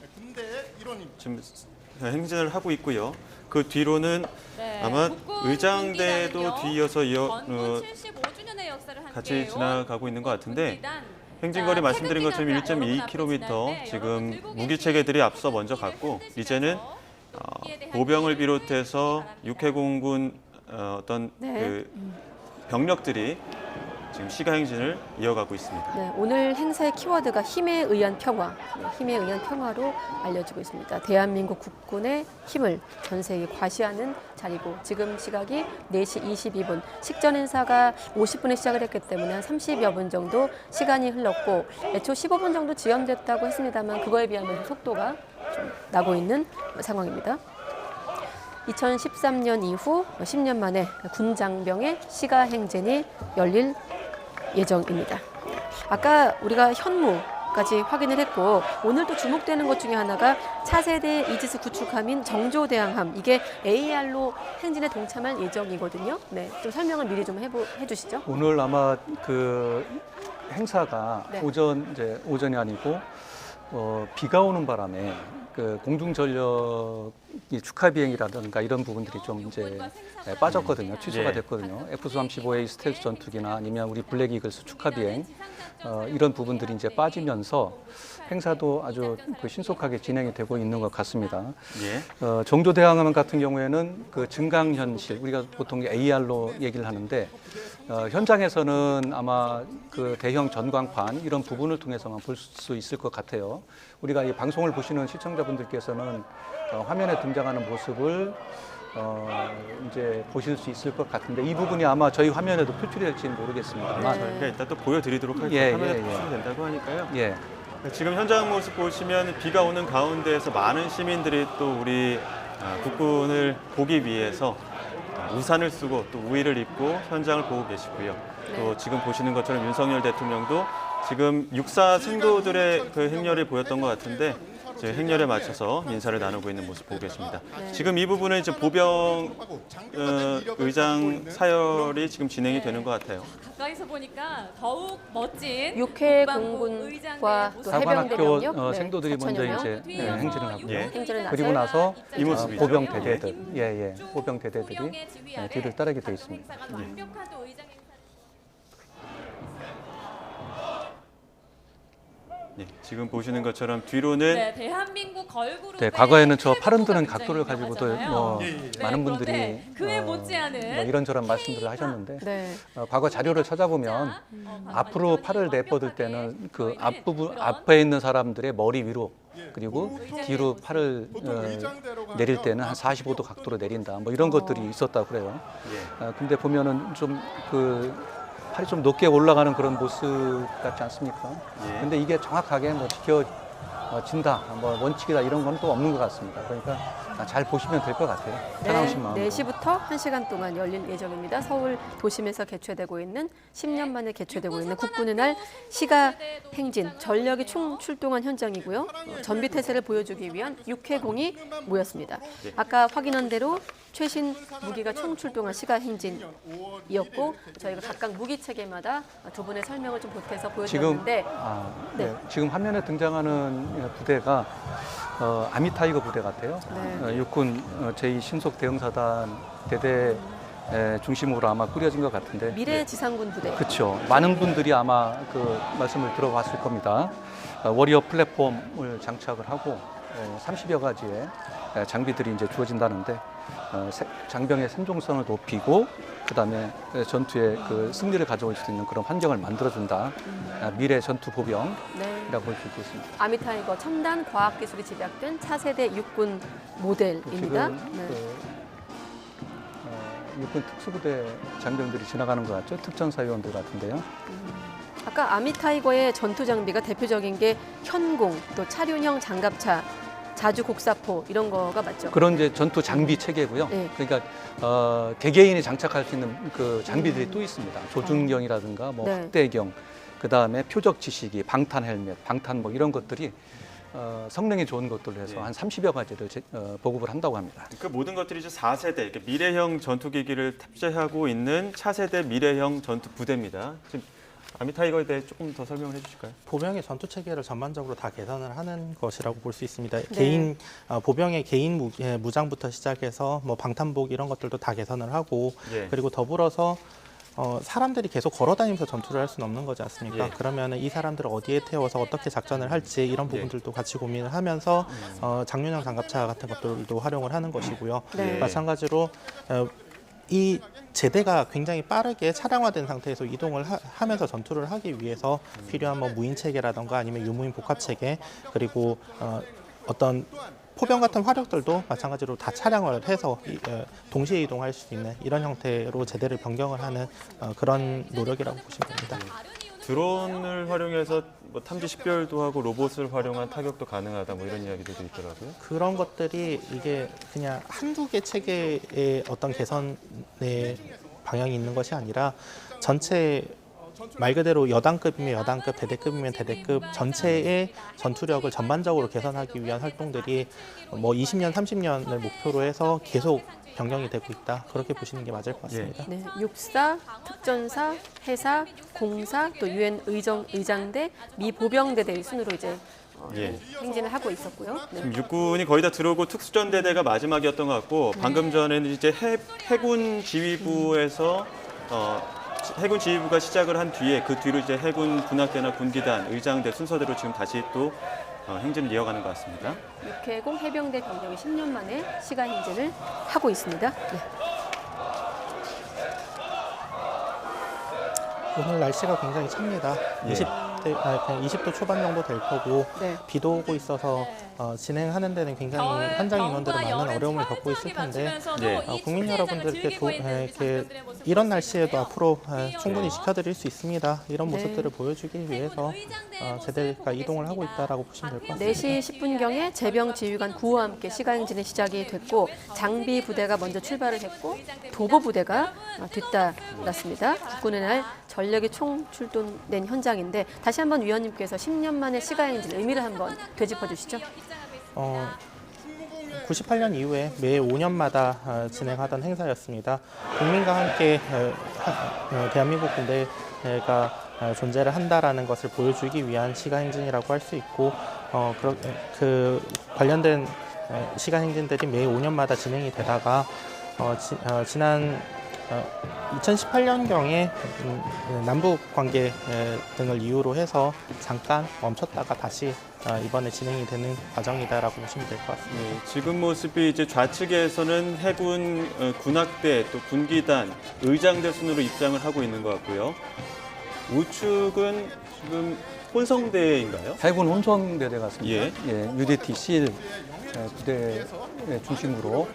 행진을 하고 있고요. 그 뒤로는 네, 아마 국군 의장대도 군기단은요, 뒤이어서 건군 75주년의 역사를 같이 함께해온 지나가고 있는 것 같은데 군기단. 행진거리 자, 말씀드린 것처럼 태극기가 여러분 앞에 1.2km 지나는데 지금 여러분 들고 무기 계신 체계들이 앞서 먼저 무기를 갔고 흔드시면서 이제는 여기에 대한 보병을 이해를 비롯해서 해주시기 바랍니다. 육해공군 어떤 네. 그 병력들이 지금 시가 행진을 이어가고 있습니다. 네, 오늘 행사의 키워드가 힘에 의한 평화, 힘에 의한 평화로 알려지고 있습니다. 대한민국 국군의 힘을 전 세계에 과시하는 자리고 지금 시각이 4시 22분, 식전 행사가 50분에 시작을 했기 때문에 한 30여 분 정도 시간이 흘렀고 애초 15분 정도 지연됐다고 했습니다만 그거에 비하면 속도가 좀 나고 있는 상황입니다. 2013년 이후 10년 만에 군장병의 시가 행진이 열릴 예정입니다. 아까 우리가 현무까지 확인을 했고 오늘 또 주목되는 것 중에 하나가 차세대 이지스 구축함인 정조대왕함, 이게 AR로 행진에 동참할 예정이거든요. 네, 좀 설명을 미리 좀 해주시죠. 오늘 아마 그 행사가 네. 오전이 아니고 비가 오는 바람에 그 공중전력이 축하 비행이라든가 이런 부분들이 좀 이제 빠졌거든요. 취소가 예. 됐거든요. F-35A 스텔스 전투기나 아니면 우리 블랙 이글스 축하 비행 이런 부분들이 이제 빠지면서 행사도 아주 그 신속하게 진행이 되고 있는 것 같습니다. 예. 정조대왕함 같은 경우에는 그 증강현실, 우리가 보통 AR로 얘기를 하는데 현장에서는 아마 그 대형 전광판 이런 부분을 통해서만 볼 수 있을 것 같아요. 우리가 이 방송을 보시는 시청자분들께서는 화면에 등장하는 모습을 이제 보실 수 있을 것 같은데 이 부분이 아마 저희 화면에도 표출될지는 모르겠습니다. 네. 저희가 이따 또 보여드리도록 할게요. 예, 화면에 예, 예. 보시면 된다고 하니까요. 예. 지금 현장 모습 보시면 비가 오는 가운데에서 많은 시민들이 또 우리 국군을 보기 위해서 우산을 쓰고 또 우의를 입고 현장을 보고 계시고요. 또 지금 보시는 것처럼 윤석열 대통령도 지금 육사 생도들의 그 행렬이 보였던 것 같은데 이제 행렬에 맞춰서 인사를 나누고 있는 모습 보고 계십니다. 지금 이 부분은 이제 보병 의장 사열이 지금 진행이 되는 것 같아요. 가까이서 보니까 더욱 멋진 육해 국방부 공군과 의장대 또 모습. 해병대 사관학교 병력 생도들이 먼저 4,000여 명. 이제 행진을 하고 예. 행진을 그리고 나서 이 모습이죠. 보병 예. 대대들, 예, 보병 대대들이 소령의 지휘 아래 뒤를 따르게 돼 있습니다. 행사가 완벽한 또 의장 행사. 예, 지금 보시는 것처럼 뒤로는 네, 대한민국 걸그룹. 네, 과거에는 저 팔 흔드는 각도를 가지고도 뭐 네, 많은 그런데 분들이 그에 못지않은 뭐 이런저런 말씀들을 하셨는데 네. 과거 자료를 찾아보면 앞으로 팔을 내뻗을 때는 그 앞부분 앞에 있는 사람들의 머리 위로 그리고 뒤로 팔을 내릴 때는 한 45도 각도로 내린다. 뭐 이런 것들이 있었다고 그래요. 근데 보면은 좀 팔이 좀 높게 올라가는 그런 모습 같지 않습니까? 예. 근데 이게 정확하게 뭐 지켜진다, 뭐 원칙이다 이런 건 또 없는 것 같습니다. 그러니까 잘 보시면 될 것 같아요. 편하신 마음으로. 4시부터 1시간 동안 열릴 예정입니다. 서울 도심에서 개최되고 있는 10년 만에 개최되고 있는 국군의 날 시가 행진 전력이 총 출동한 현장이고요. 전비 태세를 보여주기 위한 육해공이 모였습니다. 아까 확인한 대로 최신 무기가 총 출동한 시가 행진이었고 저희가 각각 무기 체계마다 두 분의 설명을 좀 보태서 보여드렸는데 지금 화면에 등장하는 부대가 아미타이거 부대 같아요. 네. 육군 제2신속 대응사단 대대 중심으로 아마 꾸려진 것 같은데. 미래 지상군 부대. 그렇죠. 많은 분들이 아마 그 말씀을 들어봤을 겁니다. 워리어 플랫폼을 장착을 하고 30여 가지의 장비들이 이제 주어진다는데 장병의 생존성을 높이고 그다음에 전투의 그 승리를 가져올 수 있는 그런 환경을 만들어준다. 미래 전투 보병이라고 볼 수 있습니다. 아미타이거 첨단 과학 기술이 집약된 차세대 육군 모델입니다. 지금 육군 특수부대 장병들이 지나가는 것 같죠? 특전사위원들 같은데요. 아까 아미타이거의 전투 장비가 대표적인 게 현공, 또 차륜형 장갑차, 자주 곡사포 이런 거가 맞죠? 그런 이제 전투 장비 체계고요. 네. 그러니까 개개인이 장착할 수 있는 그 장비들이 또 있습니다. 조준경이라든가 뭐 네. 확대경, 그 다음에 표적 지시기, 방탄 헬멧, 방탄 뭐 이런 것들이 성능이 좋은 것들로 해서 예. 한 30여 가지를 보급을 한다고 합니다. 그 모든 것들이 이제 4세대 이렇게 미래형 전투기기를 탑재하고 있는 차세대 미래형 전투 부대입니다. 지금 아미타이거에 대해 조금 더 설명을 해주실까요? 보병의 전투 체계를 전반적으로 다 개선을 하는 것이라고 볼 수 있습니다. 네. 보병의 개인 무장부터 시작해서 뭐 방탄복 이런 것들도 다 개선을 하고 예. 그리고 더불어서 사람들이 계속 걸어다니면서 전투를 할 수는 없는 거지 않습니까? 예. 그러면 이 사람들을 어디에 태워서 어떻게 작전을 할지 이런 부분들도 같이 고민을 하면서 장륜형 장갑차 같은 것들도 활용을 하는 것이고요. 네. 마찬가지로 이 제대가 굉장히 빠르게 차량화된 상태에서 이동을 하면서 전투를 하기 위해서 필요한 뭐 무인 체계라던가 아니면 유무인 복합 체계 그리고 어떤 포병 같은 화력들도 마찬가지로 다 차량을 해서 동시에 이동할 수 있는 이런 형태로 제대를 변경을 하는 그런 노력이라고 보시면 됩니다. 드론을 활용해서 뭐 탐지 식별도 하고 로봇을 활용한 타격도 가능하다 뭐 이런 이야기들도 있더라고요. 그런 것들이 이게 그냥 한두 개 체계의 어떤 개선의 방향이 있는 것이 아니라 전체 말 그대로 여단급이면 여단급, 대대급이면 대대급 전체의 전투력을 전반적으로 개선하기 위한 활동들이 뭐 20년, 30년을 목표로 해서 계속 변경이 되고 있다. 그렇게 보시는 게 맞을 것 같습니다. 네, 육사, 특전사, 해사, 공사, 또 유엔 의장대, 미 보병대대 순으로 이제 예. 행진을 하고 있었고요. 네. 지금 육군이 거의 다 들어오고 특수전대대가 마지막이었던 것 같고 방금 전에는 이제 해군 지휘부에서 해군 지휘부가 시작을 한 뒤에 그 뒤로 이제 해군 군악대나 군기단, 의장대 순서대로 지금 다시 또 행진을 이어가는 것 같습니다. 육해공 해병대 병력이 10년 만에 시가 행진을 하고 있습니다. 네. 오늘 날씨가 굉장히 찹니다. 예. 20도 초반 정도 될 거고 네. 비도 오고 있어서 진행하는 데는 굉장히 현장 인원들은 많은 어려움을 겪고 있을 텐데 국민 여러분들께 이렇게 이런 날씨에도 앞으로 충분히 지켜드릴 수 있습니다. 이런 네. 모습들을 보여주기 위해서 제대가 이동을 하고 있다라고 보시면 될 것 같습니다. 4시 10분경에 제병 지휘관 구호와 함께 시가 행진이 시작이 됐고 장비 부대가 먼저 출발을 했고 도보 부대가 뒤따랐습니다. 국군의 날 전력이 총 출동된 현장인데 다시 다시 한번 위원님께서 10년 만에 시가행진 의미를 한번 되짚어 주시죠. 98년 이후에 매 5년마다 진행하던 행사였습니다. 국민과 함께 대한민국 군대가 존재를 한다라는 것을 보여주기 위한 시가행진이라고 할 수 있고 그 관련된 시가행진들이 매 5년마다 진행이 되다가 지난 2018년경에 남북 관계 등을 이유로 해서 잠깐 멈췄다가 다시 이번에 진행이 되는 과정이다라고 보시면 될 것 같습니다. 네, 지금 모습이 이제 좌측에서는 해군 군악대 또 군기단 의장대 순으로 입장을 하고 있는 것 같고요. 우측은 지금 혼성대인가요? 해군 혼성대대 같습니다. 예. UDT 실 부대 중심으로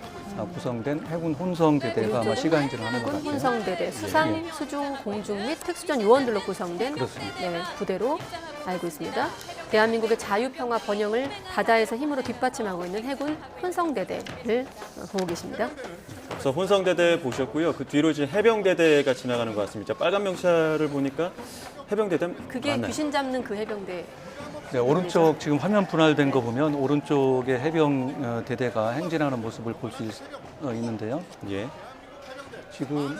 구성된 해군 혼성대대가 아마 시가행진을 하는 것 해군 같아요. 혼성대대 수상, 예. 수중, 공중 및 특수전 요원들로 구성된 그렇습니다. 부대로 알고 있습니다. 대한민국의 자유평화 번영을 바다에서 힘으로 뒷받침하고 있는 해군 혼성대대를 보고 계십니다. 그래서 혼성대대 보셨고요. 그 뒤로 이제 해병대대가 지나가는 것 같습니다. 빨간 명찰을 보니까 해병대대 그게 맞나요? 귀신 잡는 그 해병대. 네, 오른쪽 지금 화면 분할된 거 보면 오른쪽에 해병 대대가 행진하는 모습을 볼 수 있는데요. 예. 지금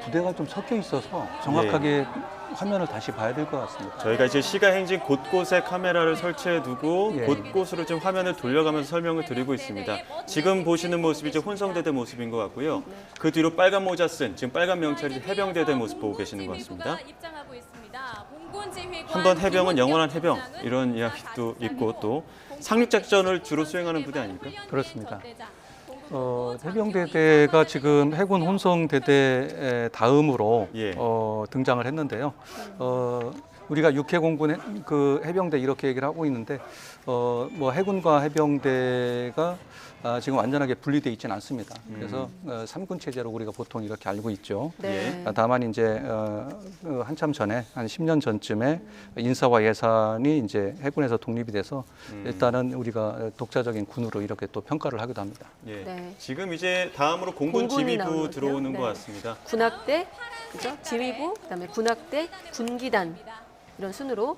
부대가 좀 섞여 있어서 정확하게 화면을 다시 봐야 될 것 같습니다. 저희가 이제 시가행진 곳곳에 카메라를 설치해 두고 예. 곳곳으로 지금 화면을 돌려가면서 설명을 드리고 있습니다. 지금 보시는 모습이 이제 혼성대대 모습인 것 같고요. 그 뒤로 빨간 모자 쓴 지금 빨간 명찰이 해병대대 모습 보고 계시는 것 같습니다. 한번 해병은 영원한 해병 이런 이야기도 있고 또 상륙작전을 주로 수행하는 부대 아닙니까? 그렇습니다. 해병대대가 지금 해군 혼성대대 다음으로 예. 등장을 했는데요. 우리가 육해공군 그 해병대 이렇게 얘기를 하고 있는데 뭐 해군과 해병대가 지금 완전하게 분리되어 있지는 않습니다. 그래서 3군 체제로 우리가 보통 이렇게 알고 있죠. 네. 다만 이제 한참 전에 한 10년 전쯤에 인사와 예산이 이제 해군에서 독립이 돼서 일단은 우리가 독자적인 군으로 이렇게 또 평가를 하기도 합니다. 예. 네. 지금 이제 다음으로 공군 공군이 나오는 지휘부 것 같아요. 들어오는 네. 것 같습니다. 군악대, 그죠? 지휘부, 그다음에 군악대, 군기단 이런 순으로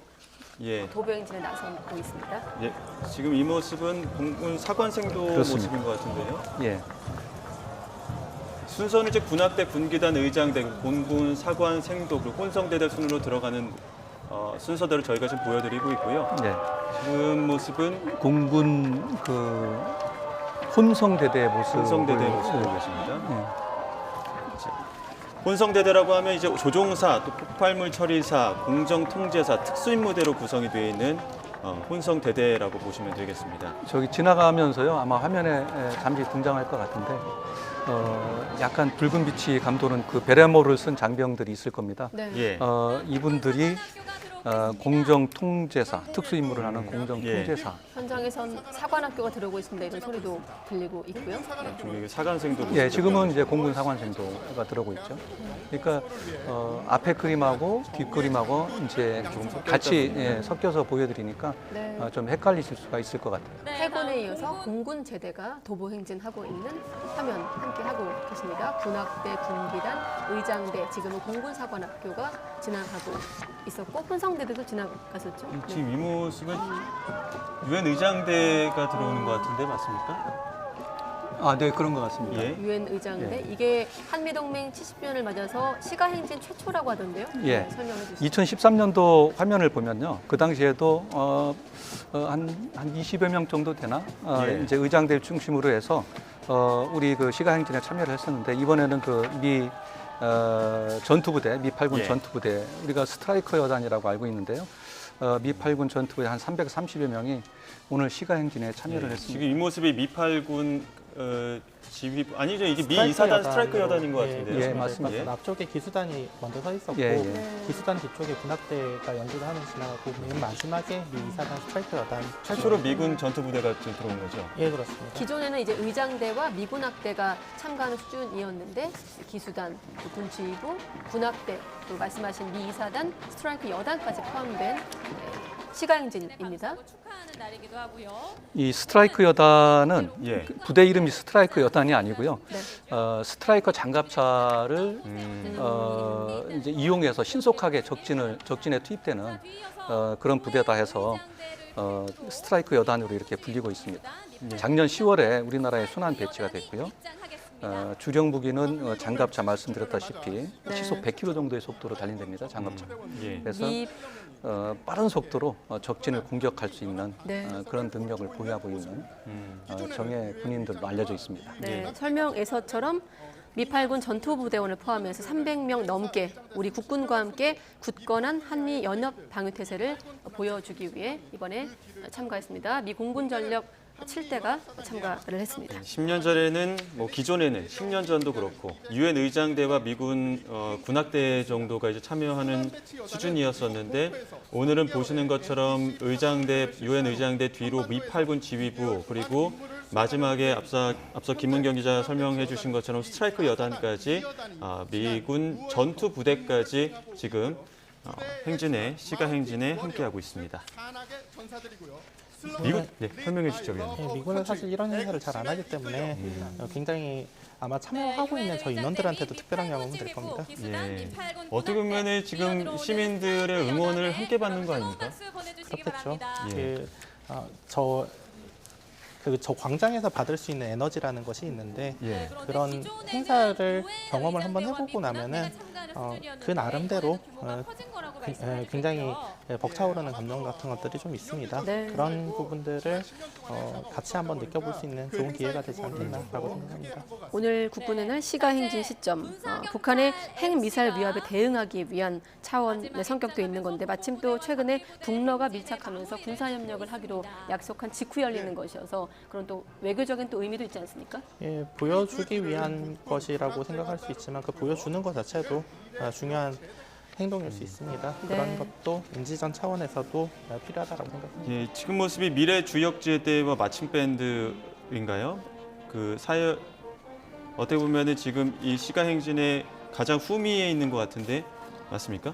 예. 도보행진에 나서고 있습니다. 예. 지금 이 모습은 공군 사관생도 그렇습니다. 모습인 것 같은데요. 예. 순서는 이제 군악대, 군기단, 의장대, 공군, 사관, 생도 그리고 혼성대대 순으로 들어가는 순서대로 저희가 지금 보여드리고 있고요. 예. 지금 모습은 공군 그 혼성대대 모습. 혼성대대 모습 보고 계십니다. 예. 혼성대대라고 하면 이제 조종사, 또 폭발물 처리사, 공정통제사, 특수임무대로 구성이 되어 있는 혼성대대라고 보시면 되겠습니다. 저기 지나가면서요 아마 화면에 잠시 등장할 것 같은데 약간 붉은 빛이 감도는 그 베레모를 쓴 장병들이 있을 겁니다. 네. 예. 이분들이 공정통제사, 특수임무를 하는 공정통제사. 현장에선 사관학교가 들어오고 있습니다. 이런 소리도 들리고 있고요. 네. 지금 사관생도 예, 지금은 이제 공군 사관생도가 들어오고 있죠. 그러니까 앞에 그림하고 뒷 그림하고 이제 같이 섞여서 보여드리니까 네. 좀 헷갈리실 수가 있을 것 같아요. 해군에 이어서 공군 제대가 도보행진하고 있는 화면 함께 하고 계십니다. 군악대, 군기단, 의장대, 지금은 공군 사관학교가 지나가고 있었고 혼성대대도 지나갔었죠. 지금 이 모습은 유엔 의장대가 들어오는 것 같은데 맞습니까? 아, 네, 그런 것 같습니다. 예. 유엔 의장대 이게 한미동맹 70주년을 맞아서 시가행진 최초라고 하던데요. 예. 네, 설명해 주시죠. 2013년도 화면을 보면요, 그 당시에도 한 20여 명 정도 되나 예. 이제 의장대를 중심으로 해서 우리 그 시가행진에 참여를 했었는데 이번에는 그 미 전투부대, 미 8군 예. 전투부대, 우리가 스트라이커 여단이라고 알고 있는데요. 미 8군 전투부대 한 330여 명이 오늘 시가행진에 참여를 예. 했습니다. 지금 이 모습이 미팔군 지휘부 아니죠 이게 미 스트라이크 이사단 스트라이크 여단으로, 여단인 것 같은데요. 예, 맞습니다. 예. 앞쪽에 기수단이 먼저 서 있었고 예, 예. 기수단 뒤쪽에 군악대가 연주를 하면서 지나가고 맨 마지막에 미 이사단 스트라이크 여단 최초로 미군 전투부대가 지금 들어온 거죠. 예 그렇습니다. 기존에는 이제 의장대와 미군악대가 참가하는 수준이었는데 기수단, 또 군지휘부, 군악대, 또 말씀하신 미 이사단, 스트라이크 여단까지 포함된 시가 행진입니다. 축하하는 날이기도 하고요. 이 스트라이크 여단은 예. 그 부대 이름이 스트라이크 여단이 아니고요. 네. 스트라이커 장갑차를 이제 이용해서 신속하게 적진에 투입되는 그런 부대다 해서 스트라이크 여단으로 이렇게 불리고 있습니다. 작년 10월에 우리나라에 순환 배치가 됐고요. 주력 무기는 장갑차 말씀드렸다시피 시속 100km 정도의 속도로 달린답니다. 장갑차. 예. 그래서 빠른 속도로 적진을 공격할 수 있는 네. 그런 능력을 보유하고 있는 정예 군인들로 알려져 있습니다. 네, 설명에서처럼 미8군 전투부대원을 포함해서 300명 넘게 우리 국군과 함께 굳건한 한미 연합 방위태세를 보여주기 위해 이번에 참가했습니다. 미 공군 전력 7대가 참가를 했습니다. 10년 전에는 기존에는 10년 전도 그렇고 유엔 의장대와 미군 군악대 정도가 이제 참여하는 수준이었었는데 오늘은 보시는 것처럼 유엔 의장대 뒤로 미8군 지휘부 그리고 마지막에 앞서 김문경 기자 설명해 주신 것처럼 스트라이크 여단까지 미군 전투 부대까지 지금 시가 행진에 함께하고 있습니다. 미군 설명해 주시죠, 위원님. 네, 미군은 사실 이런 행사를 잘 안 하기 때문에 굉장히 아마 참여하고 있는 저희 인원들한테도 특별한 경험이 될 겁니다. 예. 어떻게 보면 지금 시민들의 응원을 함께 받는 거 아닙니까? 그렇겠죠. 예. 저 광장에서 받을 수 있는 에너지라는 것이 있는데 예. 그런 행사를 경험을 한번 해보고 나면은 그 나름대로 굉장히 벅차오르는 감정 같은 것들이 좀 있습니다. 네. 그런 부분들을 같이 한번 느껴볼 수 있는 좋은 기회가 되지 않겠나라고 생각합니다. 오늘 국군의 시가 행진 시점, 북한의 핵미사일 위협에 대응하기 위한 차원의 성격도 있는 건데 마침 또 최근에 북러가 밀착하면서 군사협력을 하기로 약속한 직후 열리는 것이어서 그런 또 외교적인 또 의미도 있지 않습니까? 예, 보여주기 위한 것이라고 생각할 수 있지만 그 보여주는 것 자체도 중요한 행동일 수 있습니다. 네. 그런 것도 인지전 차원에서도 필요하다고 생각합니다. 예, 지금 모습이 미래 주역지대와 마침 밴드인가요? 어떻게 보면은 지금 이 시가 행진의 가장 후미에 있는 것 같은데 맞습니까?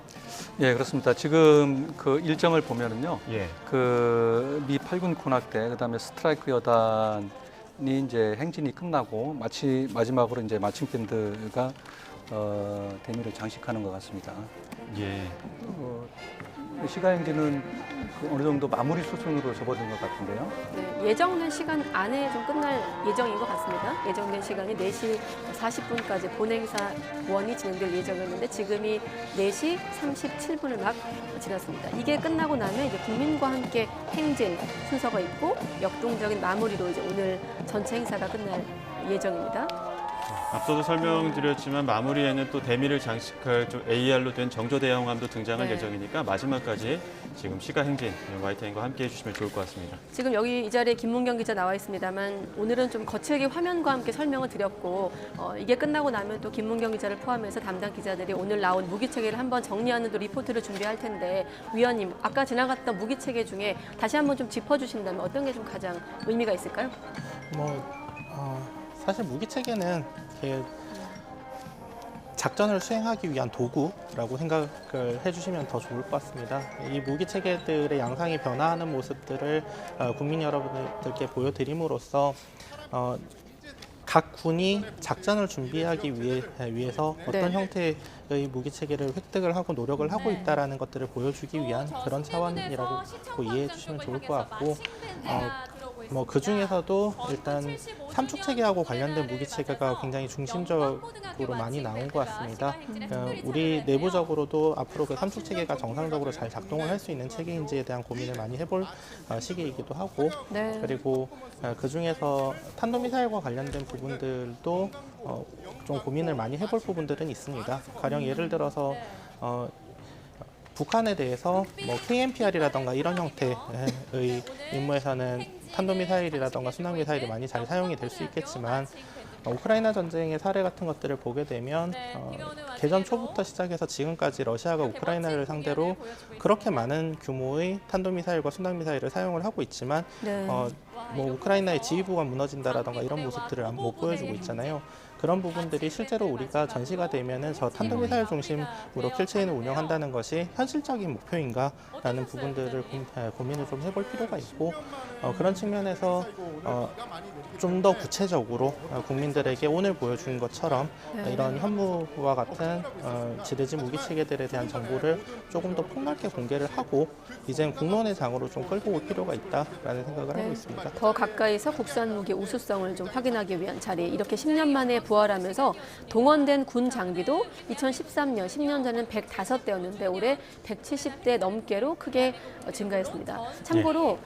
예, 그렇습니다. 지금 그 일정을 보면은요, 예. 그 미 8군 군악대, 그다음에 스트라이크 여단이 이제 행진이 끝나고 마지막으로 이제 마침 밴드가 대미를 장식하는 것 같습니다. 예. 시가 행진은 어느 정도 마무리 수순으로 접어든 것 같은데요. 네, 예정된 시간 안에 좀 끝날 예정인 것 같습니다. 예정된 시간이 4시 40분까지 본행사원이 진행될 예정이었는데 지금이 4시 37분을 막 지났습니다. 이게 끝나고 나면 이제 국민과 함께 행진 순서가 있고 역동적인 마무리로 이제 오늘 전체 행사가 끝날 예정입니다. 앞서도 설명드렸지만 마무리에는 또 대미를 장식할 좀 AR로 된 정조대왕함도 등장할 네. 예정이니까 마지막까지 지금 시가 행진 YTN과 함께 해주시면 좋을 것 같습니다. 지금 여기 이 자리에 김문경 기자 나와 있습니다만 오늘은 좀 거칠게 화면과 함께 설명을 드렸고 이게 끝나고 나면 또 김문경 기자를 포함해서 담당 기자들이 오늘 나온 무기체계를 한번 정리하는 또 리포트를 준비할 텐데 위원님 아까 지나갔던 무기체계 중에 다시 한번 좀 짚어주신다면 어떤 게 좀 가장 의미가 있을까요? 사실 무기체계는 이렇게 작전을 수행하기 위한 도구라고 생각을 해주시면 더 좋을 것 같습니다. 이 무기체계들의 양상이 변화하는 모습들을 국민 여러분들께 보여드림으로써 각 군이 작전을 준비하기 위해서 어떤 네. 형태의 무기체계를 획득을 하고 노력을 하고 있다는 것들을 보여주기 위한 그런 차원이라고 이해해 주시면 좋을 것 같고 그 중에서도 일단 삼축 체계하고 관련된 무기 체계가 굉장히 중심적으로 많이 나온 것 같습니다. 우리 내부적으로도 앞으로 그 삼축 체계가 정상적으로 잘 작동을 할 수 있는 체계인지에 대한 고민을 많이 해볼 시기이기도 하고, 네. 그리고 그 중에서 탄도미사일과 관련된 부분들도 좀 고민을 많이 해볼 부분들은 있습니다. 가령 예를 들어서 북한에 대해서 KMPR이라던가 이런 형태의 임무에서는 탄도미사일이라던가 순항미사일이 많이 잘 사용이 될 수 있겠지만 우크라이나 전쟁의 사례 같은 것들을 보게 되면 개전 초부터 시작해서 지금까지 러시아가 우크라이나를 상대로 그렇게 많은 규모의 탄도미사일과 순항미사일을 사용을 하고 있지만 네. 우크라이나의 지휘부가 무너진다라던가 이런 모습들을 못 보여주고 있잖아요. 그런 부분들이 실제로 우리가 전시가 되면은 저 탄도미사일 중심으로 킬체인을 운영한다는 것이 현실적인 목표인가라는 부분들을 고민을 좀 해볼 필요가 있고 그런 측면에서 좀 더 구체적으로 국민들에게 오늘 보여준 것처럼 이런 현무와 같은 지르지 무기 체계들에 대한 정보를 조금 더 폭넓게 공개를 하고 이젠 공론의 장으로 좀 끌고 올 필요가 있다라는 생각을 하고 있습니다. 더 가까이서 국산 무기 우수성을 좀 확인하기 위한 자리, 이렇게 10년 만에 부활하면서 동원된 군 장비도 2013년, 10년 전에는 105대였는데 올해 170대 넘게로 크게 증가했습니다. 참고로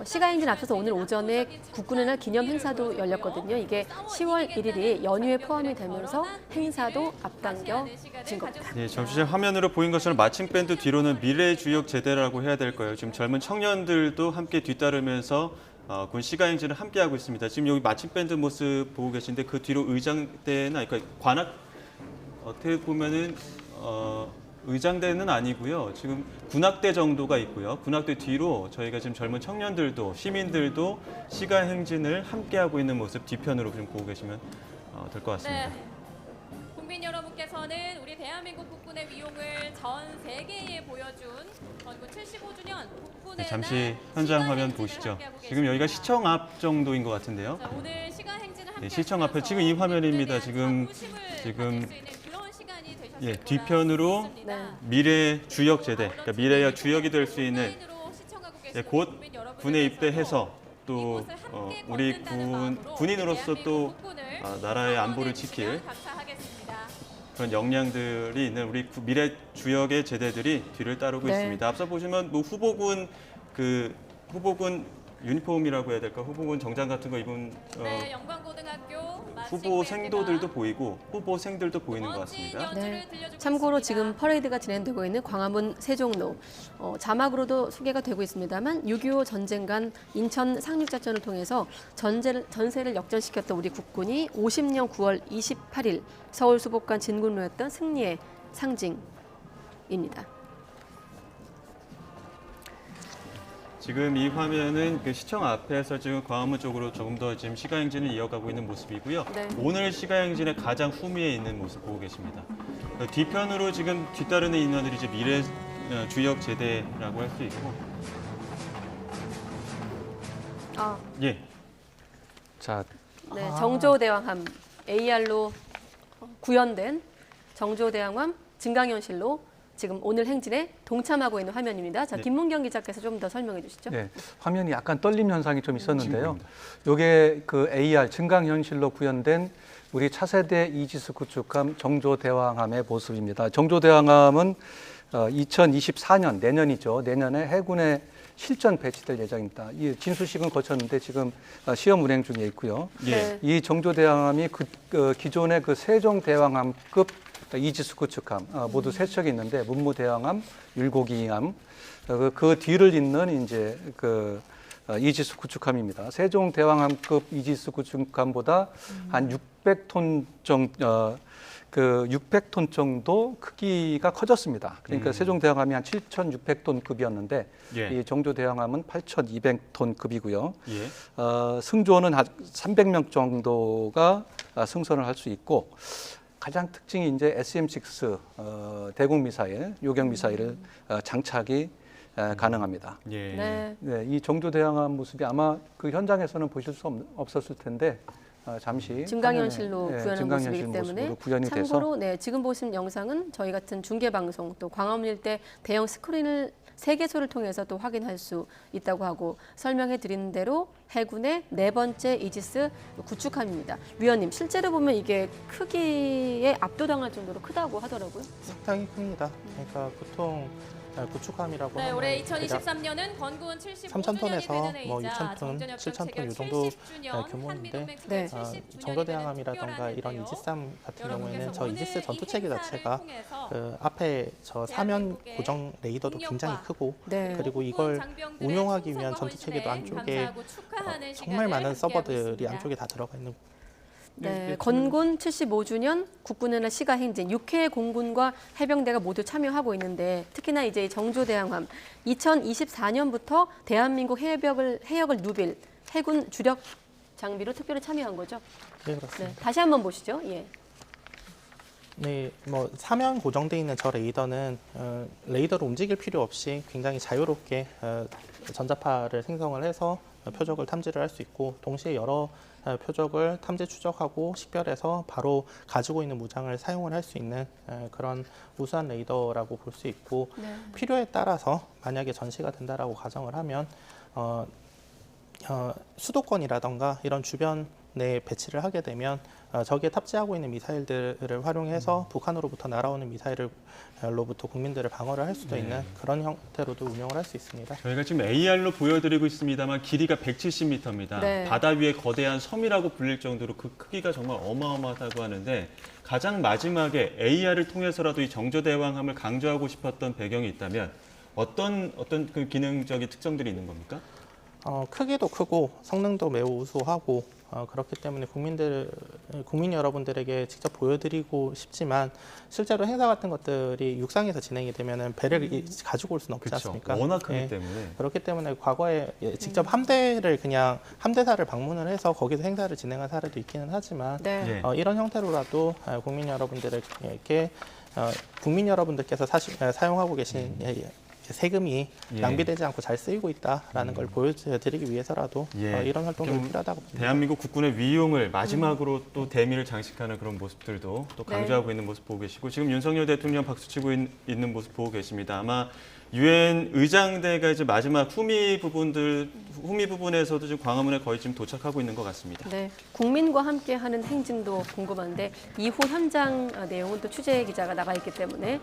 시가행진 앞서서 오늘 오전에 국군의 날 기념 행사도 열렸거든요. 이게 10월 1일이 연휴에 포함이 되면서 행사도 앞당겨진 겁니다. 네, 정치적 화면으로 보인 것처럼 마칭 밴드 뒤로는 미래 주역 제대라고 해야 될 거예요. 지금 젊은 청년들도 함께 뒤따르면서 군 시가행진을 함께 하고 있습니다. 지금 여기 마칭 밴드 모습 보고 계신데 그 뒤로 의장대나 그러니까 관악 어떻게 보면은 의장대는 아니고요. 지금 군악대 정도가 있고요. 군악대 뒤로 저희가 지금 젊은 청년들도 시민들도 시가행진을 함께 하고 있는 모습 뒤편으로 좀 보고 계시면 될 것 같습니다. 네. 국민 여러분께서는 우리 대한민국 국군의 위용을 전 세계에 보여준 건국 75주년 국군의 네, 잠시 날 현장 화면 시가행진을 보시죠. 함께하고 지금 여기가 계십니다. 시청 앞 정도인 것 같은데요. 자, 오늘 시가행진을 함께 시청 앞에 지금 이 화면입니다. 지금 예, 뒤편으로 미래 주역 제대, 그러니까 미래의 주역이 될 수 있는 곧 군에 입대해서 또 우리 군인으로서 또 나라의 안보를 지킬 그런 역량들이 있는 우리 미래 주역의 제대들이 뒤를 따르고 네. 있습니다. 앞서 보시면 뭐 후보군 유니폼이라고 해야 될까? 후보군 정장 같은 거 입은 네, 영광고등학교 후보생도들도 보이고 후보생들도 보이는 것 같습니다. 네. 참고로 지금 퍼레이드가 진행되고 있는 광화문 세종로 자막으로도 소개가 되고 있습니다만 6.25 전쟁간 인천 상륙작전을 통해서 전세를 역전시켰던 우리 국군이 50년 9월 28일 서울 수복관 진군로였던 승리의 상징입니다. 지금 이 화면은 그 시청 앞에서 지금 광화문 쪽으로 조금 더 지금 시가행진을 이어가고 있는 모습이고요. 네. 오늘 시가행진의 가장 후미에 있는 모습 보고 계십니다. 뒤편으로 지금 뒤따르는 인원들이 이제 미래 주역 제대라고 할 수 있고. 예. 자, 네, 정조대왕함 AR로 구현된 정조대왕함 증강현실로 지금 오늘 행진에 동참하고 있는 화면입니다. 자, 네. 김문경 기자께서 좀 더 설명해 주시죠. 네, 화면이 약간 떨림 현상이 좀 있었는데요. 이게 그 AR 증강현실로 구현된 우리 차세대 이지스 구축함 정조대왕함의 모습입니다. 정조대왕함은 2024년 내년이죠. 내년에 해군에 실전 배치될 예정입니다. 이 진수식은 거쳤는데 지금 시험 운행 중에 있고요. 예. 이 정조대왕함이 기존의 그 세종대왕함급 이지스 구축함 모두 세 척이 있는데 문무대왕함, 율곡이함 그 뒤를 잇는 이제 그 이지스 구축함입니다. 세종대왕함급 이지스 구축함보다 한 600톤 정도 600톤 크기가 커졌습니다. 그러니까 세종대왕함이 한 7,600톤급이었는데 예. 이 정조대왕함은 8,200톤급이고요. 예. 승조는 한 300명 정도가 승선을 할 수 있고 가장 특징이 이제 SM-6 대공 미사일, 요격 미사일을 장착이 가능합니다. 예. 네. 네, 이 정조대왕함 모습이 아마 그 현장에서는 보실 수 없었을 텐데 잠시 증강현실로 화면에, 구현한 증강현실 모습이기 때문에 모습으로 구현이 참고로 돼서 지금 보신 영상은 저희 같은 중계방송 또 광화문 일대 대형 스크린을 3개소를 통해서 또 확인할 수 있다고 하고 설명해 드린 대로 해군의 4번째 이지스 구축함입니다. 위원님, 실제로 보면 이게 크기에 압도당할 정도로 크다고 하더라고요. 상당히 큽니다. 그러니까 보통 구축함이라고 네, 하면 올해 대략 2023년은 건군 75주년이 3,000톤에서 뭐 2,000톤, 7,000톤 이 정도 규모인데 네. 정조대왕함이라던가 이런 이지스함 같은 경우에는 저 이지스 전투체계 자체가 그 앞에 저 사면 고정 레이더도 굉장히 크고 네. 그리고 이걸 운용하기 위한 전투체계도 안쪽에 정말 많은 서버들이 안쪽에 다 들어가 있는 네, 건군 75주년 국군의 날 시가행진 6회 공군과 해병대가 모두 참여하고 있는데 특히나 이제 정조대왕함 2024년부터 대한민국 해역을 누빌 해군 주력 장비로 특별히 참여한 거죠. 네, 그렇습니다. 네, 다시 한번 보시죠. 예. 네, 뭐 사면 고정돼 있는 저 레이더는 레이더를 움직일 필요 없이 굉장히 자유롭게 전자파를 생성을 해서 표적을 탐지를 할 수 있고 동시에 여러 표적을 탐지 추적하고 식별해서 바로 가지고 있는 무장을 사용을 할 수 있는 그런 우수한 레이더라고 볼 수 있고 네. 필요에 따라서 만약에 전시가 된다라고 가정을 하면 수도권이라던가 이런 주변에 배치를 하게 되면 저기에 탑재하고 있는 미사일들을 활용해서 북한으로부터 날아오는 미사일로부터 국민들을 방어를 할 수도 있는 그런 형태로도 운영을 할 수 있습니다. 저희가 지금 AR로 보여드리고 있습니다만 길이가 170m입니다. 네. 바다 위의 거대한 섬이라고 불릴 정도로 그 크기가 정말 어마어마하다고 하는데 가장 마지막에 AR을 통해서라도 이 정조대왕함을 강조하고 싶었던 배경이 있다면 어떤 그 기능적인 특성들이 있는 겁니까? 크기도 크고 성능도 매우 우수하고 그렇기 때문에 국민 여러분들에게 직접 보여드리고 싶지만 실제로 행사 같은 것들이 육상에서 진행이 되면은 배를 가지고 올 수는 없지 그렇죠. 않습니까? 워낙 크기 예. 때문에. 그렇기 때문에 과거에 직접 함대사를 방문을 해서 거기서 행사를 진행한 사례도 있기는 하지만 네. 예. 이런 형태로라도 국민 여러분들께서 사용하고 계신 세금이 예. 낭비되지 않고 잘 쓰이고 있다라는 걸 보여드리기 위해서라도 예. 이런 활동들이 좀 필요하다고 봅니다. 대한민국 국군의 위용을 마지막으로 또 대미를 장식하는 그런 모습들도 또 네. 강조하고 있는 모습 보고 계시고 지금 윤석열 대통령 박수치고 있는 모습 보고 계십니다. 아마 유엔 의장대가 이제 마지막 후미 부분에서도 지금 광화문에 거의 지금 도착하고 있는 것 같습니다. 네, 국민과 함께하는 행진도 궁금한데 이후 현장 내용은 또 취재 기자가 나가 있기 때문에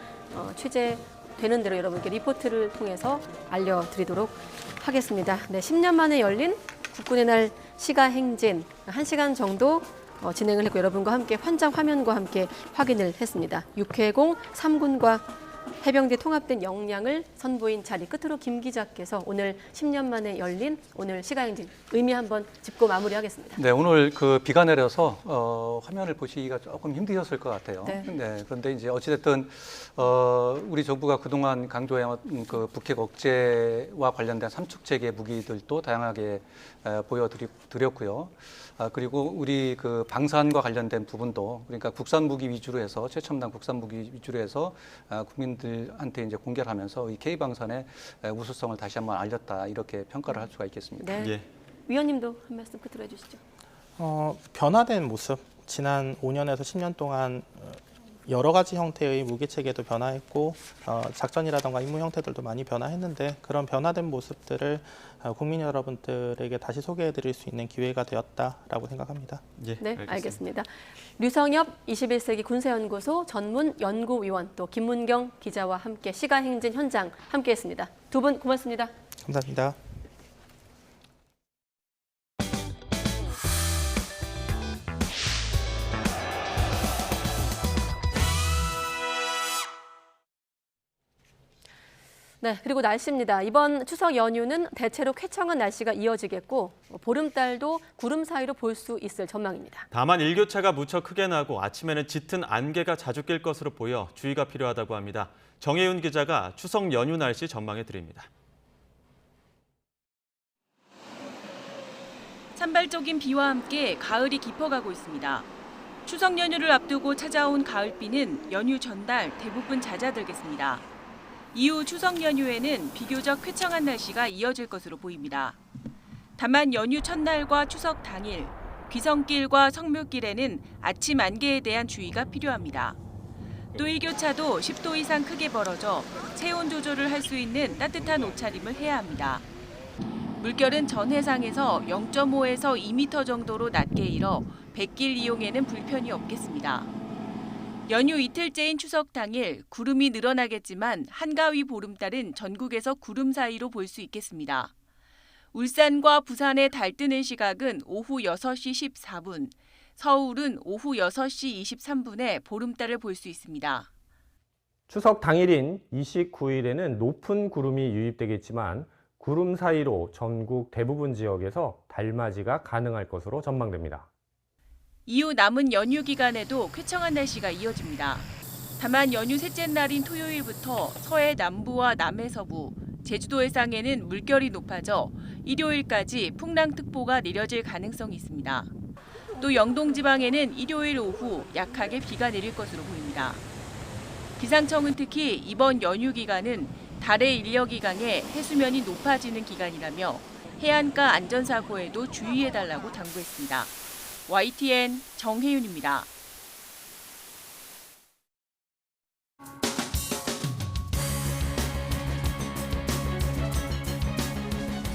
취재되는 대로 여러분께 리포트를 통해서 알려드리도록 하겠습니다. 네, 10년 만에 열린 국군의 날 시가행진 1시간 정도 진행을 했고 여러분과 함께 환장 화면과 함께 확인을 했습니다. 육해공 3군과 해병대 통합된 역량을 선보인 자리 끝으로 김 기자께서 오늘 10년 만에 열린 오늘 시가행진 의미 한번 짚고 마무리하겠습니다. 네, 오늘 그 비가 내려서 화면을 보시기가 조금 힘드셨을 것 같아요. 네. 그런데 이제 어찌됐든 우리 정부가 그동안 강조해온 그 북핵 억제와 관련된 삼축 체계 무기들도 다양하게 보여드렸고요. 그리고 우리 그 방산과 관련된 부분도 그러니까 국산 무기 위주로 해서 최첨단 국산 무기 위주로 해서 국민들한테 이제 공개를 하면서 이 K방산의 우수성을 다시 한번 알렸다 이렇게 평가를 할 수가 있겠습니다. 네, 예. 위원님도 한 말씀 끝으로 해주시죠. 변화된 모습, 지난 5년에서 10년 동안 여러 가지 형태의 무기 체계도 변화했고 작전이라던가 임무 형태들도 많이 변화했는데 그런 변화된 모습들을 국민 여러분들에게 다시 소개해드릴 수 있는 기회가 되었다라고 생각합니다. 예, 네, 알겠습니다. 류성엽 21세기 군사연구소 전문연구위원 또 김문경 기자와 함께 시가행진 현장 함께했습니다. 두 분 고맙습니다. 감사합니다. 네, 그리고 날씨입니다. 이번 추석 연휴는 대체로 쾌청한 날씨가 이어지겠고 보름달도 구름 사이로 볼 수 있을 전망입니다. 다만 일교차가 무척 크게 나고 아침에는 짙은 안개가 자주 낄 것으로 보여 주의가 필요하다고 합니다. 정혜윤 기자가 추석 연휴 날씨 전망해 드립니다. 산발적인 비와 함께 가을이 깊어가고 있습니다. 추석 연휴를 앞두고 찾아온 가을비는 연휴 전달 대부분 잦아들겠습니다. 이후 추석 연휴에는 비교적 쾌청한 날씨가 이어질 것으로 보입니다. 다만 연휴 첫날과 추석 당일, 귀성길과 성묘길에는 아침 안개에 대한 주의가 필요합니다. 또 일교차도 10도 이상 크게 벌어져 체온 조절을 할 수 있는 따뜻한 옷차림을 해야 합니다. 물결은 전 해상에서 0.5에서 2m 정도로 낮게 일어 백길 이용에는 불편이 없겠습니다. 연휴 이틀째인 추석 당일 구름이 늘어나겠지만 한가위 보름달은 전국에서 구름 사이로 볼 수 있겠습니다. 울산과 부산의 달 뜨는 시각은 오후 6시 14분, 서울은 오후 6시 23분에 보름달을 볼 수 있습니다. 추석 당일인 29일에는 높은 구름이 유입되겠지만 구름 사이로 전국 대부분 지역에서 달맞이가 가능할 것으로 전망됩니다. 이후 남은 연휴 기간에도 쾌청한 날씨가 이어집니다. 다만 연휴 셋째 날인 토요일부터 서해 남부와 남해 서부, 제주도 해상에는 물결이 높아져 일요일까지 풍랑특보가 내려질 가능성이 있습니다. 또 영동 지방에는 일요일 오후 약하게 비가 내릴 것으로 보입니다. 기상청은 특히 이번 연휴 기간은 달의 인력이 강해 해수면이 높아지는 기간이라며 해안가 안전사고에도 주의해달라고 당부했습니다. YTN 정혜윤입니다.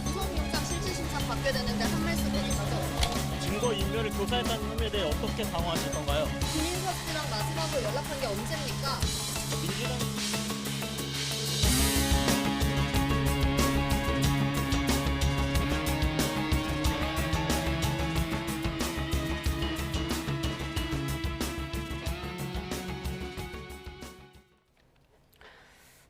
구속영장 실질심사 받게 되는데 한 말씀 해주시죠. 증거인멸을 교사했다는 혐의에 대해 어떻게 방어하실 건가요? 김인석 씨랑 마지막으로 연락한 게 언제입니까? 민주당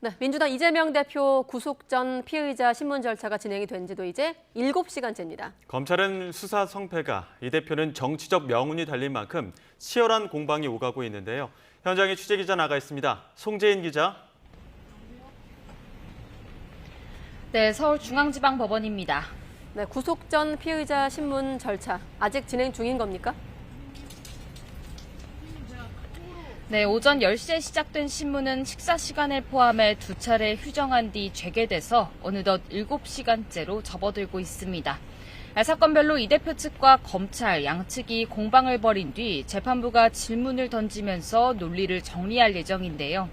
네, 민주당 이재명 대표 구속 전 피의자 신문 절차가 진행이 된 지도 이제 7시간째입니다. 검찰은 수사 성패가, 이 대표는 정치적 명운이 달린 만큼 치열한 공방이 오가고 있는데요. 현장에 취재기자 나가 있습니다. 송재인 기자. 네, 서울중앙지방법원입니다. 네, 구속 전 피의자 신문 절차 아직 진행 중인 겁니까? 네, 오전 10시에 시작된 신문은 식사 시간을 포함해 2차례 휴정한 뒤 재개돼서 어느덧 7시간째로 접어들고 있습니다. 사건별로 이 대표 측과 검찰, 양측이 공방을 벌인 뒤 재판부가 질문을 던지면서 논리를 정리할 예정인데요.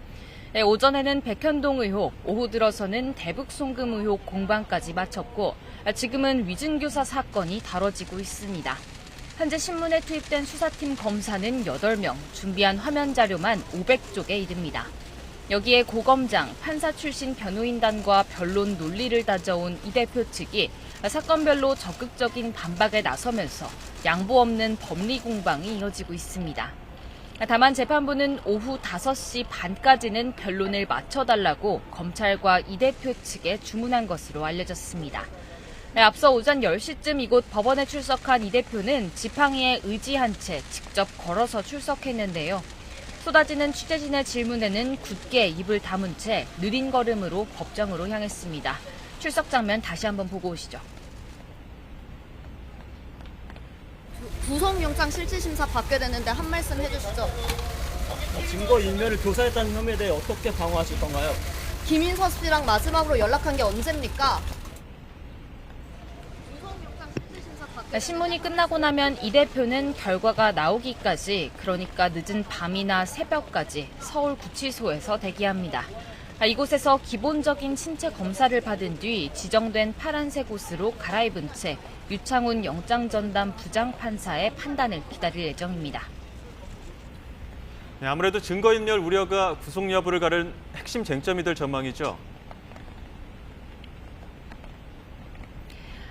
오전에는 백현동 의혹, 오후 들어서는 대북 송금 의혹 공방까지 마쳤고 지금은 위증교사 사건이 다뤄지고 있습니다. 현재 신문에 투입된 수사팀 검사는 8명, 준비한 화면 자료만 500쪽에 이릅니다. 여기에 고검장, 판사 출신 변호인단과 변론 논리를 다져온 이 대표 측이 사건별로 적극적인 반박에 나서면서 양보 없는 법리 공방이 이어지고 있습니다. 다만 재판부는 오후 5시 반까지는 변론을 마쳐달라고 검찰과 이 대표 측에 주문한 것으로 알려졌습니다. 네, 앞서 오전 10시쯤 이곳 법원에 출석한 이 대표는 지팡이에 의지한 채 직접 걸어서 출석했는데요. 쏟아지는 취재진의 질문에는 굳게 입을 다문 채 느린 걸음으로 법정으로 향했습니다. 출석 장면 다시 한번 보고 오시죠. 구속영장 실질심사 받게 되는데 한 말씀 해주시죠. 증거인멸을 교사했다는 혐의에 대해 어떻게 방어하실 건가요? 김인석 씨랑 마지막으로 연락한 게 언제입니까? 신문이 끝나고 나면 이 대표는 결과가 나오기까지, 그러니까 늦은 밤이나 새벽까지 서울구치소에서 대기합니다. 이곳에서 기본적인 신체 검사를 받은 뒤 지정된 파란색 옷으로 갈아입은 채 유창훈 영장전담 부장판사의 판단을 기다릴 예정입니다. 네, 아무래도 증거인멸 우려가 구속 여부를 가른 핵심 쟁점이 될 전망이죠.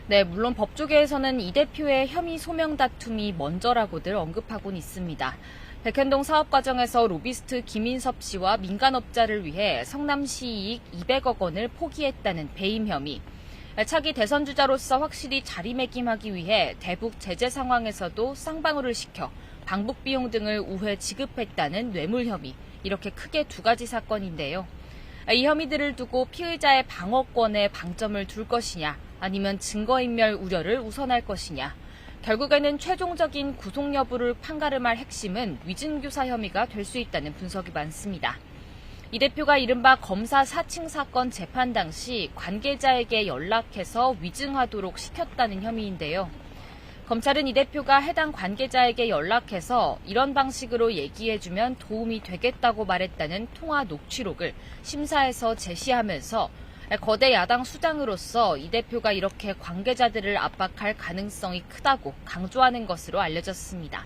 네, 물론 법조계에서는 이 대표의 혐의 소명 다툼이 먼저라고들 언급하고는 있습니다. 백현동 사업 과정에서 로비스트 김인섭 씨와 민간업자를 위해 성남시 이익 200억 원을 포기했다는 배임 혐의. 차기 대선 주자로서 확실히 자리매김하기 위해 대북 제재 상황에서도 쌍방울을 시켜 방북 비용 등을 우회 지급했다는 뇌물 혐의. 이렇게 크게 2가지 사건인데요. 이 혐의들을 두고 피의자의 방어권에 방점을 둘 것이냐, 아니면 증거인멸 우려를 우선할 것이냐. 결국에는 최종적인 구속 여부를 판가름할 핵심은 위증교사 혐의가 될 수 있다는 분석이 많습니다. 이 대표가 이른바 검사 사칭 사건 재판 당시 관계자에게 연락해서 위증하도록 시켰다는 혐의인데요. 검찰은 이 대표가 해당 관계자에게 연락해서 이런 방식으로 얘기해주면 도움이 되겠다고 말했다는 통화 녹취록을 심사에서 제시하면서 거대 야당 수장으로서 이 대표가 이렇게 관계자들을 압박할 가능성이 크다고 강조하는 것으로 알려졌습니다.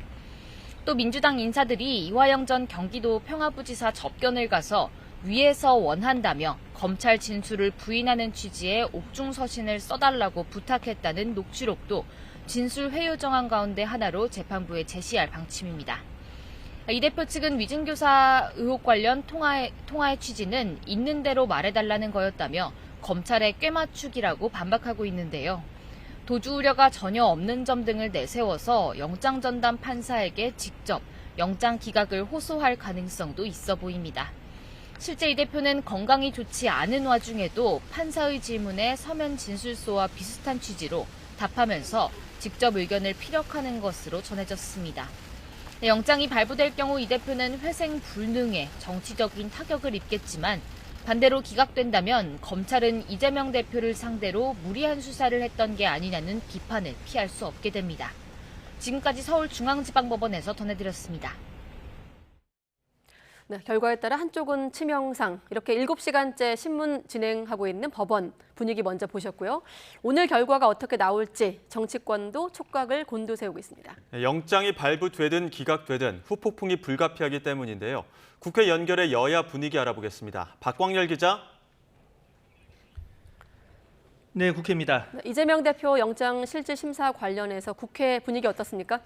또 민주당 인사들이 이화영 전 경기도 평화부지사 접견을 가서 위에서 원한다며 검찰 진술을 부인하는 취지의 옥중서신을 써달라고 부탁했다는 녹취록도 진술 회유 정황 가운데 하나로 재판부에 제시할 방침입니다. 이 대표 측은 위증교사 의혹 관련 통화의 취지는 있는 대로 말해달라는 거였다며 검찰의 꿰맞추기라고 반박하고 있는데요. 도주 우려가 전혀 없는 점 등을 내세워서 영장전담 판사에게 직접 영장 기각을 호소할 가능성도 있어 보입니다. 실제 이 대표는 건강이 좋지 않은 와중에도 판사의 질문에 서면 진술서와 비슷한 취지로 답하면서 직접 의견을 피력하는 것으로 전해졌습니다. 영장이 발부될 경우 이 대표는 회생 불능에 정치적인 타격을 입겠지만 반대로 기각된다면 검찰은 이재명 대표를 상대로 무리한 수사를 했던 게 아니냐는 비판을 피할 수 없게 됩니다. 지금까지 서울중앙지방법원에서 전해드렸습니다. 네, 결과에 따라 한쪽은 치명상, 이렇게 7시간째 신문 진행하고 있는 법원 분위기 먼저 보셨고요. 오늘 결과가 어떻게 나올지 정치권도 촉각을 곤두세우고 있습니다. 영장이 발부되든 기각되든 후폭풍이 불가피하기 때문인데요. 국회 연결해 여야 분위기 알아보겠습니다. 박광열 기자. 네, 국회입니다. 이재명 대표 영장 실질 심사 관련해서 국회 분위기 어떻습니까?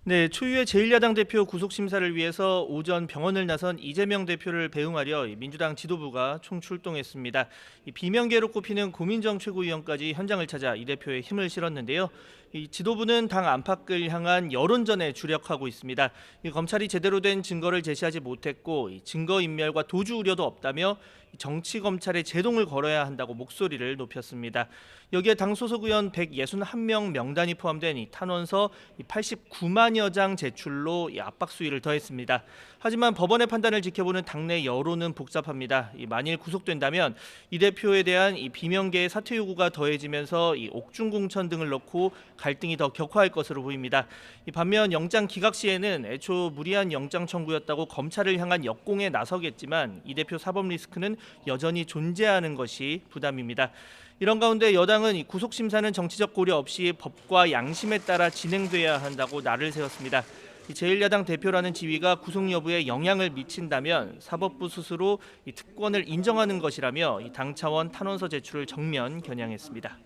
네, 초유의 제1야당 대표 구속 심사를 위해서 오전 병원을 나선 이재명 대표를 배웅하려 민주당 지도부가 총출동했습니다. 비명계로 꼽히는 고민정 최고위원까지 현장을 찾아 이 대표의 힘을 실었는데요. 이 지도부는 당 안팎을 향한 여론전에 주력하고 있습니다. 검찰이 제대로 된 증거를 제시하지 못했고 증거인멸과 도주 우려도 없다며 정치 검찰에 제동을 걸어야 한다고 목소리를 높였습니다. 여기에 당 소속 의원 161명 명단이 포함된 이 탄원서 89만여 장 제출로 압박 수위를 더했습니다. 하지만 법원의 판단을 지켜보는 당내 여론은 복잡합니다. 만일 구속된다면 이 대표에 대한 이 비명계의 사퇴 요구가 더해지면서 이 옥중공천 등을 넣고 갈등이 더 격화할 것으로 보입니다. 반면 영장 기각 시에는 애초 무리한 영장 청구였다고 검찰을 향한 역공에 나서겠지만 이 대표 사법 리스크는 여전히 존재하는 것이 부담입니다. 이런 가운데 여당은 이 구속 심사는 정치적 고려 없이 법과 양심에 따라 진행돼야 한다고 날을 세웠습니다. 제1야당 대표라는 지위가 구속 여부에 영향을 미친다면 사법부 스스로 이 특권을 인정하는 것이라며 당 차원 탄원서 제출을 정면 겨냥했습니다.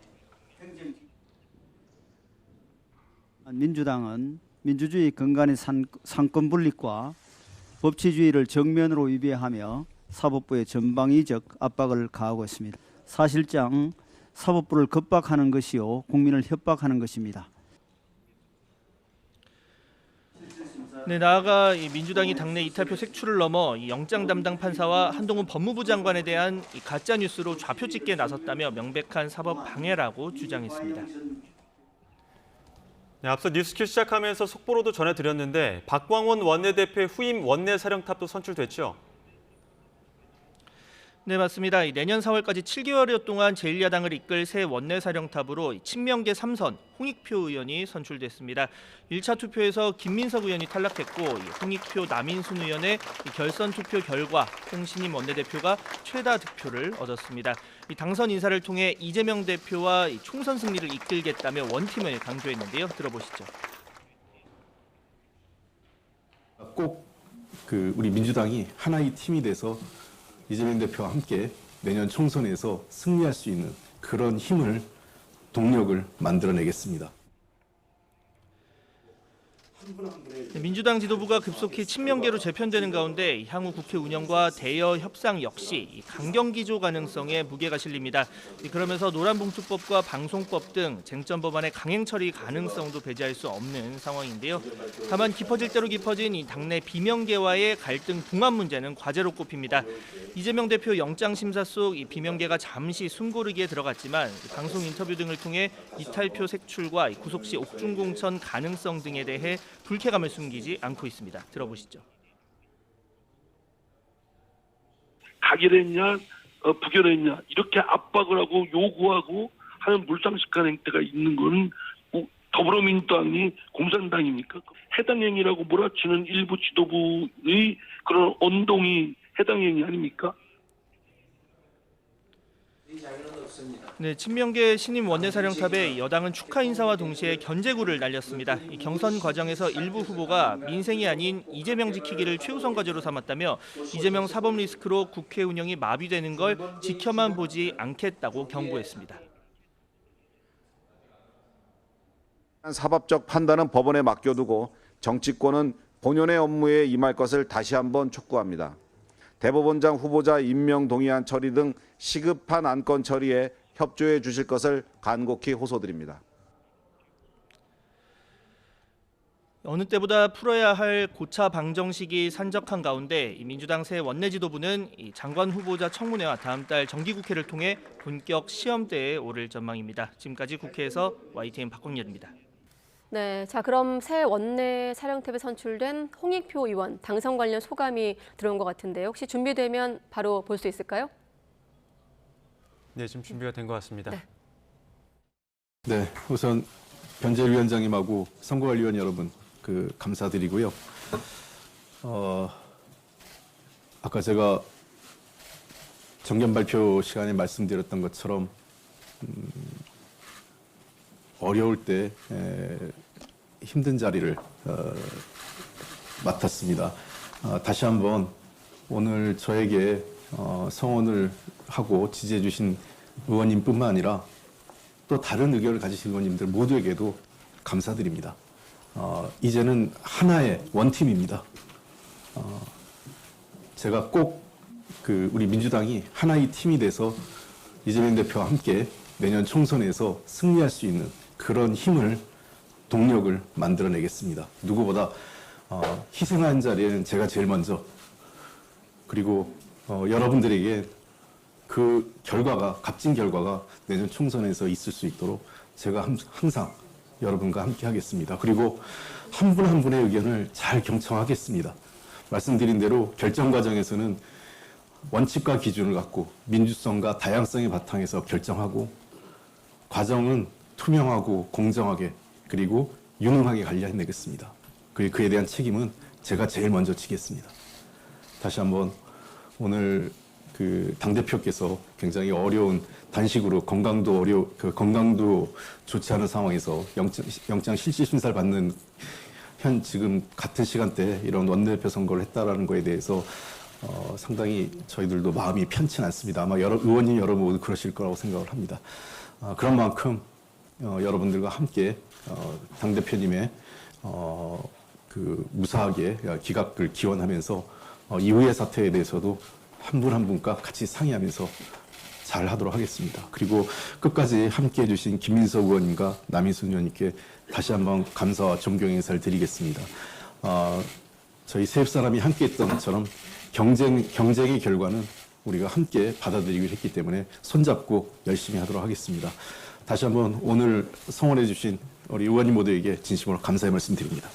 민주당은 민주주의 근간의 상권 분립과 법치주의를 정면으로 위배하며 사법부의 전방위적 압박을 가하고 있습니다. 사실상 사법부를 겁박하는 것이요 국민을 협박하는 것입니다. 네, 나아가 민주당이 당내 이탈표 색출을 넘어 영장 담당 판사와 한동훈 법무부 장관에 대한 가짜 뉴스로 좌표 찍기에 나섰다며 명백한 사법 방해라고 주장했습니다. 네, 앞서 뉴스큐 시작하면서 속보로도 전해드렸는데 박광원 원내대표의 후임 원내사령탑도 선출됐죠? 네, 맞습니다. 내년 4월까지 7개월여 동안 제1야당을 이끌 새 원내사령탑으로 친명계 3선 홍익표 의원이 선출됐습니다. 1차 투표에서 김민석 의원이 탈락했고 홍익표 남인순 의원의 결선 투표 결과 홍신임 원내대표가 최다 득표를 얻었습니다. 당선 인사를 통해 이재명 대표와 총선 승리를 이끌겠다며 원팀을 강조했는데요. 들어보시죠. 꼭 우리 민주당이 하나의 팀이 돼서 이재명 대표와 함께 내년 총선에서 승리할 수 있는 그런 힘을, 동력을 만들어내겠습니다. 민주당 지도부가 급속히 친명계로 재편되는 가운데 향후 국회 운영과 대여 협상 역시 강경기조 가능성에 무게가 실립니다. 그러면서 노란봉투법과 방송법 등 쟁점 법안의 강행 처리 가능성도 배제할 수 없는 상황인데요. 다만 깊어질 대로 깊어진 이 당내 비명계와의 갈등 봉합 문제는 과제로 꼽힙니다. 이재명 대표 영장 심사 속 이 비명계가 잠시 숨고르기에 들어갔지만 방송 인터뷰 등을 통해 이탈표 색출과 구속 시 옥중공천 가능성 등에 대해 불쾌감을 숨기지 않고 있습니다. 들어보시죠. 가결했냐, 부결했냐 이렇게 압박을 하고 요구하고 하는 물상식한 행태가 있는 것은 더불어민주당이 공산당입니까? 해당 행위라고 몰아치는 일부 지도부의 그런 언동이 해당 행위 아닙니까? 네, 친명계 신임 원내사령탑에 여당은 축하 인사와 동시에 견제구를 날렸습니다. 이 경선 과정에서 일부 후보가 민생이 아닌 이재명 지키기를 최우선 과제로 삼았다며 이재명 사법 리스크로 국회 운영이 마비되는 걸 지켜만 보지 않겠다고 경고했습니다. 사법적 판단은 법원에 맡겨두고 정치권은 본연의 업무에 임할 것을 다시 한번 촉구합니다. 대법원장 후보자 임명 동의안 처리 등 시급한 안건 처리에 협조해 주실 것을 간곡히 호소드립니다. 어느 때보다 풀어야 할 고차 방정식이 산적한 가운데 이 민주당 새 원내 지도부는 이 장관 후보자 청문회와 다음 달 정기국회를 통해 본격 시험대에 오를 전망입니다. 지금까지 국회에서 YTN 박광렬입니다. 네, 자 그럼 새 원내 사령탑에 선출된 홍익표 의원 당선 관련 소감이 들어온 것 같은데요. 혹시 준비되면 바로 볼 수 있을까요? 네, 지금 준비가 된 것 같습니다. 네, 우선 변재일 위원장님하고 선거관리위원 여러분 감사드리고요. 아까 제가 정견 발표 시간에 말씀드렸던 것처럼 어려울 때 힘든 자리를 맡았습니다. 다시 한번 오늘 저에게 성원을 하고 지지해 주신 의원님뿐만 아니라 또 다른 의견을 가지신 의원님들 모두에게도 감사드립니다. 이제는 하나의 원팀입니다. 제가 꼭 우리 민주당이 하나의 팀이 돼서 이재명 대표와 함께 내년 총선에서 승리할 수 있는 그런 힘을, 동력을 만들어내겠습니다. 누구보다 희생하는 자리에는 제가 제일 먼저, 그리고 여러분들에게 그 결과가, 값진 결과가 내년 총선에서 있을 수 있도록 제가 항상 여러분과 함께 하겠습니다. 그리고 한 분 한 분의 의견을 잘 경청하겠습니다. 말씀드린 대로 결정 과정에서는 원칙과 기준을 갖고 민주성과 다양성의 바탕에서 결정하고, 과정은 투명하고 공정하게 그리고 유능하게 관리해내겠습니다. 그리고 그에 대한 책임은 제가 제일 먼저 지겠습니다. 다시 한번 오늘 당대표께서 굉장히 어려운 단식으로 건강도 좋지 않은 상황에서 영장 실질 심사를 받는 지금 같은 시간대에 이런 원내대표 선거를 했다라는 거에 대해서 상당히 저희들도 마음이 편치 않습니다. 아마 의원님 여러분 모두 그러실 거라고 생각을 합니다. 그런 만큼 여러분들과 함께 당대표님의 무사하게 기각을 기원하면서 이후의 사태에 대해서도 한 분 한 분과 같이 상의하면서 잘 하도록 하겠습니다. 그리고 끝까지 함께 해주신 김민석 의원님과 남인순 의원님께 다시 한번 감사와 존경의 인사를 드리겠습니다. 저희 세 사람이 함께 했던 것처럼 경쟁의 결과는 우리가 함께 받아들이기로 했기 때문에 손잡고 열심히 하도록 하겠습니다. 다시 한번 오늘 성원해 주신 우리 의원님 모두에게 진심으로 감사의 말씀드립니다.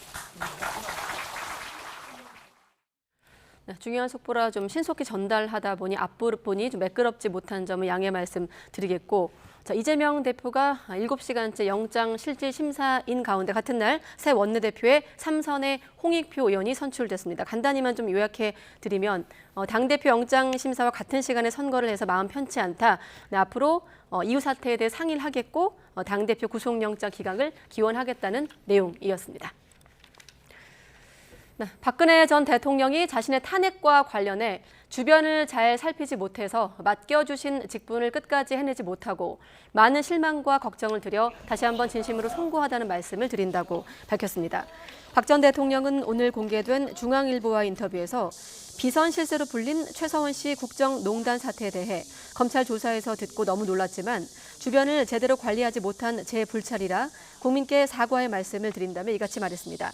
네, 중요한 속보라 좀 신속히 전달하다 보니 앞부분이 좀 매끄럽지 못한 점은 양해 말씀드리겠고, 자, 이재명 대표가 7시간째 영장 실질 심사인 가운데 같은 날 새 원내대표의 3선의 홍익표 의원이 선출됐습니다. 간단히만 좀 요약해 드리면 당대표 영장 심사와 같은 시간에 선거를 해서 마음 편치 않다. 네, 앞으로 이후 사태에 대해 상의를 하겠고 당대표 구속영장 기각을 기원하겠다는 내용이었습니다. 네, 박근혜 전 대통령이 자신의 탄핵과 관련해 주변을 잘 살피지 못해서 맡겨주신 직분을 끝까지 해내지 못하고 많은 실망과 걱정을 드려 다시 한번 진심으로 송구하다는 말씀을 드린다고 밝혔습니다. 박 전 대통령은 오늘 공개된 중앙일보와 인터뷰에서 비선 실세로 불린 최서원 씨 국정농단 사태에 대해 검찰 조사에서 듣고 너무 놀랐지만 주변을 제대로 관리하지 못한 제 불찰이라 국민께 사과의 말씀을 드린다며 이같이 말했습니다.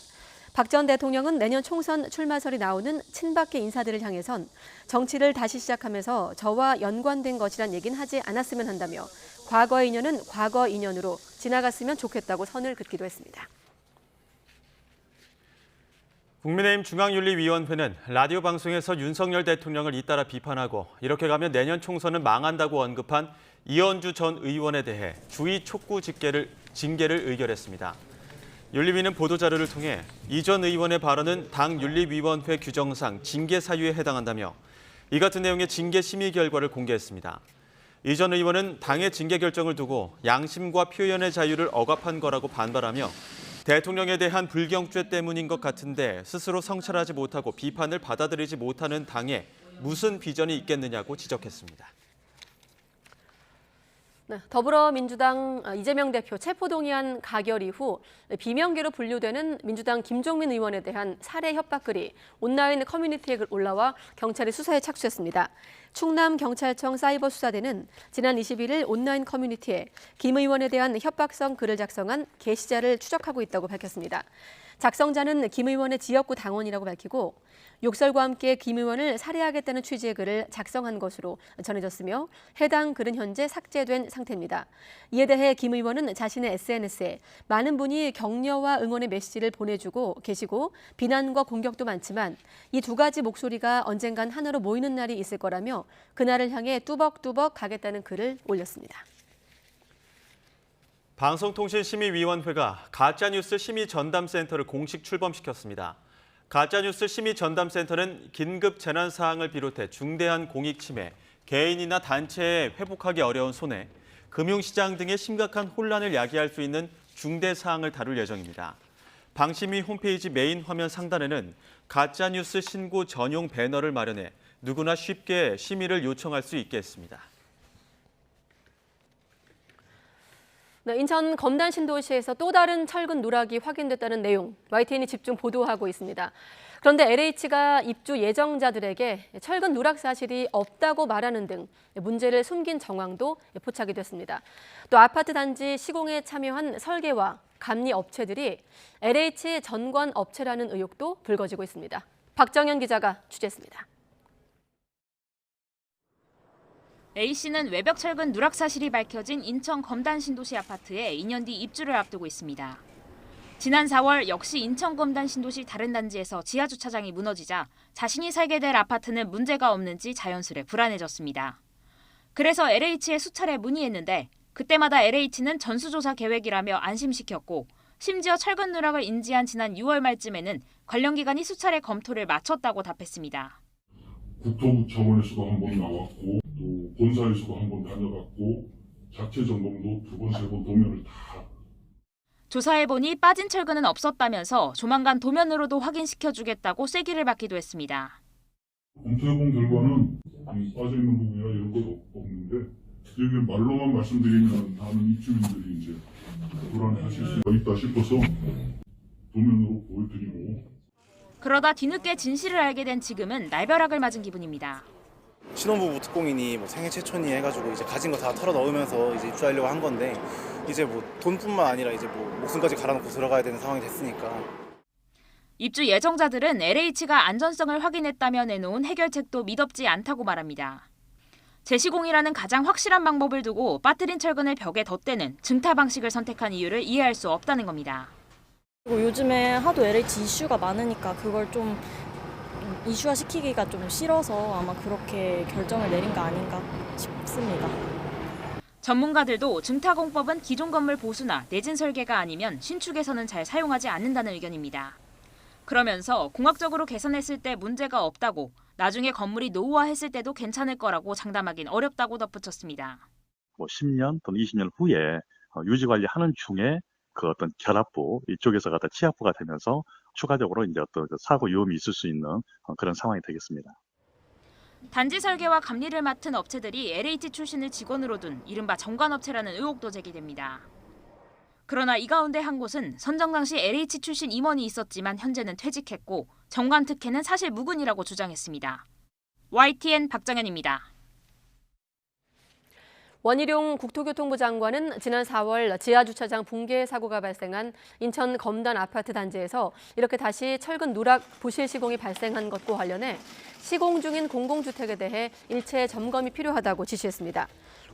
박 전 대통령은 내년 총선 출마설이 나오는 친박계 인사들을 향해선 정치를 다시 시작하면서 저와 연관된 것이란 얘기는 하지 않았으면 한다며 과거의 인연은 과거 인연으로 지나갔으면 좋겠다고 선을 긋기도 했습니다. 국민의힘 중앙윤리위원회는 라디오 방송에서 윤석열 대통령을 잇따라 비판하고 이렇게 가면 내년 총선은 망한다고 언급한 이현주 전 의원에 대해 주의 촉구 징계를 의결했습니다. 윤리위는 보도자료를 통해 이 전 의원의 발언은 당 윤리위원회 규정상 징계 사유에 해당한다며 이 같은 내용의 징계 심의 결과를 공개했습니다. 이 전 의원은 당의 징계 결정을 두고 양심과 표현의 자유를 억압한 거라고 반발하며 대통령에 대한 불경죄 때문인 것 같은데 스스로 성찰하지 못하고 비판을 받아들이지 못하는 당에 무슨 비전이 있겠느냐고 지적했습니다. 네, 더불어민주당 이재명 대표 체포동의안 가결 이후 비명계로 분류되는 민주당 김종민 의원에 대한 살해 협박글이 온라인 커뮤니티에 올라와 경찰이 수사에 착수했습니다. 충남경찰청 사이버수사대는 지난 21일 온라인 커뮤니티에 김 의원에 대한 협박성 글을 작성한 게시자를 추적하고 있다고 밝혔습니다. 작성자는 김 의원의 지역구 당원이라고 밝히고 욕설과 함께 김 의원을 살해하겠다는 취지의 글을 작성한 것으로 전해졌으며 해당 글은 현재 삭제된 상태입니다. 이에 대해 김 의원은 자신의 SNS에 많은 분이 격려와 응원의 메시지를 보내주고 계시고 비난과 공격도 많지만 이 두 가지 목소리가 언젠간 하나로 모이는 날이 있을 거라며 그날을 향해 뚜벅뚜벅 가겠다는 글을 올렸습니다. 방송통신심의위원회가 가짜뉴스 심의전담센터를 공식 출범시켰습니다. 가짜뉴스 심의전담센터는 긴급 재난 사항을 비롯해 중대한 공익침해, 개인이나 단체에 회복하기 어려운 손해, 금융시장 등의 심각한 혼란을 야기할 수 있는 중대 사항을 다룰 예정입니다. 방심위 홈페이지 메인 화면 상단에는 가짜뉴스 신고 전용 배너를 마련해 누구나 쉽게 심의를 요청할 수 있게 했습니다. 네, 인천 검단 신도시에서 또 다른 철근 누락이 확인됐다는 내용, YTN이 집중 보도하고 있습니다. 그런데 LH가 입주 예정자들에게 철근 누락 사실이 없다고 말하는 등 문제를 숨긴 정황도 포착이 됐습니다. 또 아파트 단지 시공에 참여한 설계와 감리 업체들이 LH 전관 업체라는 의혹도 불거지고 있습니다. 박정현 기자가 취재했습니다. A씨는 외벽 철근 누락 사실이 밝혀진 인천 검단 신도시 아파트에 2년 뒤 입주를 앞두고 있습니다. 지난 4월 역시 인천 검단 신도시 다른 단지에서 지하 주차장이 무너지자 자신이 살게 될 아파트는 문제가 없는지 자연스레 불안해졌습니다. 그래서 LH에 수차례 문의했는데 그때마다 LH는 전수조사 계획이라며 안심시켰고 심지어 철근 누락을 인지한 지난 6월 말쯤에는 관련 기관이 수차례 검토를 마쳤다고 답했습니다. 국토부 차원에서도 한 번 나왔고 또 본사에서도 한 번 다녀갔고 자체 점검도 2번, 3번 도면을 다. 조사해보니 빠진 철근은 없었다면서 조만간 도면으로도 확인시켜주겠다고 쐐기를 받기도 했습니다. 검토해본 결과는 빠져있는 부분이나 이런 것 없는데 지금 말로만 말씀드리면 많은 입주민들이 이제 불안해하실 수가 있다 싶어서 도면으로 보여드리고. 그러다 뒤늦게 진실을 알게 된 지금은 날벼락을 맞은 기분입니다. 신혼부부 특공이니 뭐 생애 최초니 해가지고 이제 가진 거 다 털어 넣으면서 이제 입주하려고 한 건데 이제 뭐 돈뿐만 아니라 이제 뭐 목숨까지 갈아놓고 들어가야 되는 상황이 됐으니까. 입주 예정자들은 LH가 안전성을 확인했다며 내놓은 해결책도 믿업지 않다고 말합니다. 재시공이라는 가장 확실한 방법을 두고 빠뜨린 철근을 벽에 덧대는 증타 방식을 선택한 이유를 이해할 수 없다는 겁니다. 그리고 요즘에 하도 LH 이슈가 많으니까 그걸 좀 이슈화 시키기가 좀 싫어서 아마 그렇게 결정을 내린 거 아닌가 싶습니다. 전문가들도 증타공법은 기존 건물 보수나 내진 설계가 아니면 신축에서는 잘 사용하지 않는다는 의견입니다. 그러면서 공학적으로 개선했을 때 문제가 없다고 나중에 건물이 노후화했을 때도 괜찮을 거라고 장담하긴 어렵다고 덧붙였습니다. 10년 또는 20년 후에 유지 관리하는 중에 그 어떤 결합부 이쪽에서 갖다 취합부가 되면서 추가적으로 이제 어떤 사고 위험이 있을 수 있는 그런 상황이 되겠습니다. 단지 설계와 감리를 맡은 업체들이 LH 출신을 직원으로 둔 이른바 정관업체라는 의혹도 제기됩니다. 그러나 이 가운데 한 곳은 선정 당시 LH 출신 임원이 있었지만 현재는 퇴직했고 정관 특혜는 사실 무근이라고 주장했습니다. YTN 박정현입니다. 원희룡 국토교통부 장관은 지난 4월 지하주차장 붕괴 사고가 발생한 인천 검단 아파트 단지에서 이렇게 다시 철근 누락 부실 시공이 발생한 것과 관련해 시공 중인 공공주택에 대해 일체 점검이 필요하다고 지시했습니다.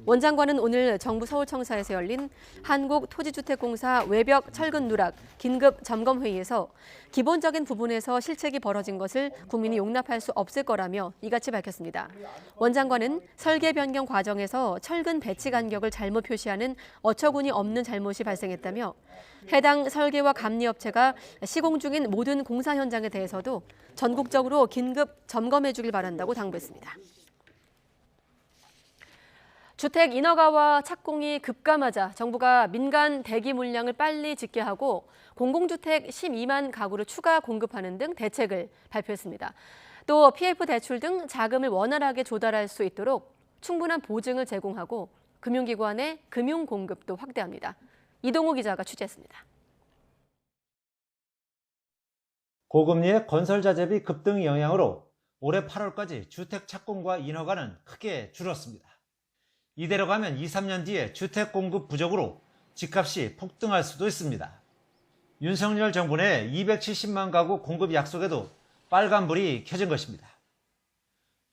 원 장관은 오늘 정부 서울청사에서 열린 한국토지주택공사 외벽 철근 누락 긴급 점검회의에서 기본적인 부분에서 실책이 벌어진 것을 국민이 용납할 수 없을 거라며 이같이 밝혔습니다. 원 장관은 설계 변경 과정에서 철근 배치 간격을 잘못 표시하는 어처구니 없는 잘못이 발생했다며 해당 설계와 감리업체가 시공 중인 모든 공사 현장에 대해서도 전국적으로 긴급 점검해 주길 바란다고 당부했습니다. 주택 인허가와 착공이 급감하자 정부가 민간 대기 물량을 빨리 짓게 하고 공공주택 12만 가구를 추가 공급하는 등 대책을 발표했습니다. 또 PF 대출 등 자금을 원활하게 조달할 수 있도록 충분한 보증을 제공하고 금융기관의 금융 공급도 확대합니다. 이동우 기자가 취재했습니다. 고금리의 건설자재비 급등 영향으로 올해 8월까지 주택 착공과 인허가는 크게 줄었습니다. 이대로 가면 2, 3년 뒤에 주택 공급 부족으로 집값이 폭등할 수도 있습니다. 윤석열 정부 내 270만 가구 공급 약속에도 빨간불이 켜진 것입니다.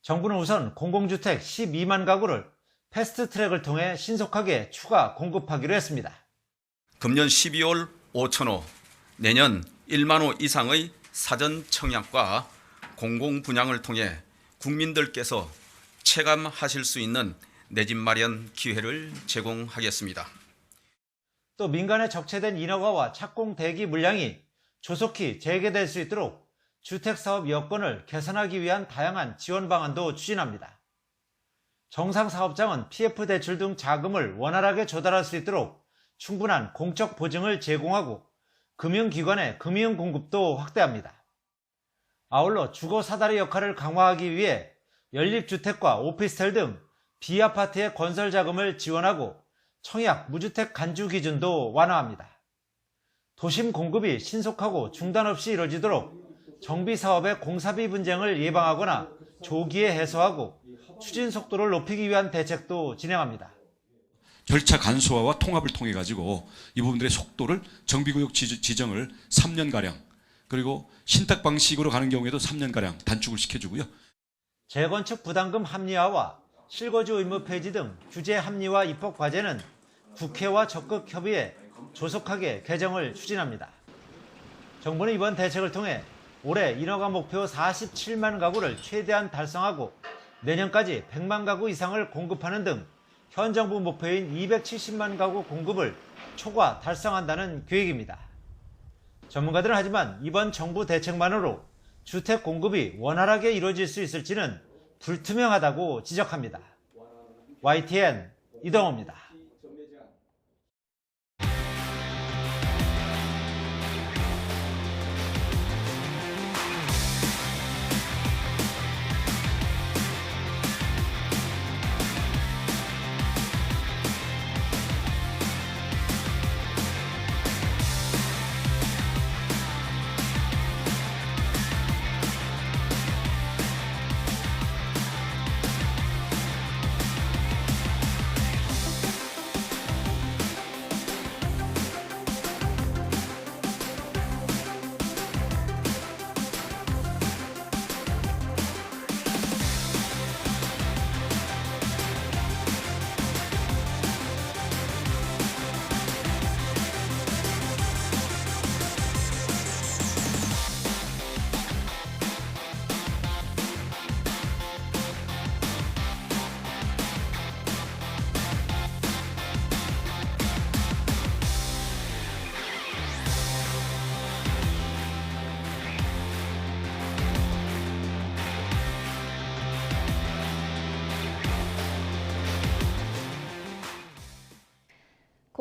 정부는 우선 공공주택 12만 가구를 패스트트랙을 통해 신속하게 추가 공급하기로 했습니다. 금년 12월 5천 호, 내년 1만 호 이상의 사전 청약과 공공 분양을 통해 국민들께서 체감하실 수 있는 내 집 마련 기회를 제공하겠습니다. 또 민간에 적체된 인허가와 착공 대기 물량이 조속히 재개될 수 있도록 주택사업 여건을 개선하기 위한 다양한 지원 방안도 추진합니다. 정상사업장은 PF 대출 등 자금을 원활하게 조달할 수 있도록 충분한 공적 보증을 제공하고 금융기관의 금융 공급도 확대합니다. 아울러 주거 사다리 역할을 강화하기 위해 연립주택과 오피스텔 등 비아파트의 건설 자금을 지원하고 청약 무주택 간주 기준도 완화합니다. 도심 공급이 신속하고 중단 없이 이루어지도록 정비 사업의 공사비 분쟁을 예방하거나 조기에 해소하고 추진 속도를 높이기 위한 대책도 진행합니다. 절차 간소화와 통합을 통해 가지고 이 부분들의 속도를 정비구역 지정을 3년가량 그리고 신탁 방식으로 가는 경우에도 3년가량 단축을 시켜주고요. 재건축 부담금 합리화와 실거주 의무 폐지 등 규제 합리화 입법 과제는 국회와 적극 협의해 조속하게 개정을 추진합니다. 정부는 이번 대책을 통해 올해 인허가 목표 47만 가구를 최대한 달성하고 내년까지 100만 가구 이상을 공급하는 등 현 정부 목표인 270만 가구 공급을 초과 달성한다는 계획입니다. 전문가들은 하지만 이번 정부 대책만으로 주택 공급이 원활하게 이루어질 수 있을지는 불투명하다고 지적합니다. YTN 이동호입니다.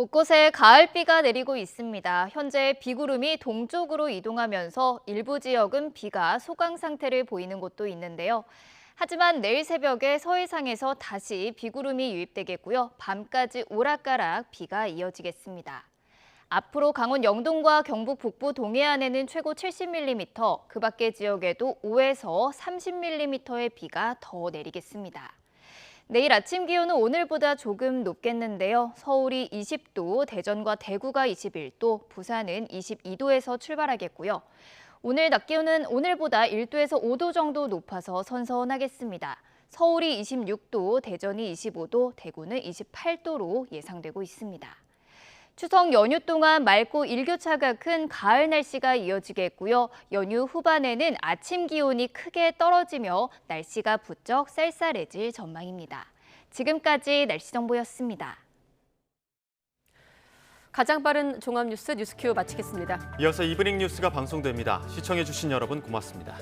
곳곳에 가을비가 내리고 있습니다. 현재 비구름이 동쪽으로 이동하면서 일부 지역은 비가 소강 상태를 보이는 곳도 있는데요. 하지만 내일 새벽에 서해상에서 다시 비구름이 유입되겠고요. 밤까지 오락가락 비가 이어지겠습니다. 앞으로 강원 영동과 경북 북부 동해안에는 최고 70mm, 그 밖의 지역에도 5에서 30mm의 비가 더 내리겠습니다. 내일 아침 기온은 오늘보다 조금 높겠는데요. 서울이 20도, 대전과 대구가 21도, 부산은 22도에서 출발하겠고요. 오늘 낮 기온은 오늘보다 1도에서 5도 정도 높아서 선선하겠습니다. 서울이 26도, 대전이 25도, 대구는 28도로 예상되고 있습니다. 추석 연휴 동안 맑고 일교차가 큰 가을 날씨가 이어지겠고요. 연휴 후반에는 아침 기온이 크게 떨어지며 날씨가 부쩍 쌀쌀해질 전망입니다. 지금까지 날씨 정보였습니다. 가장 빠른 종합 뉴스 뉴스큐 마치겠습니다. 이어서 이브닝 뉴스가 방송됩니다. 시청해주신 여러분 고맙습니다.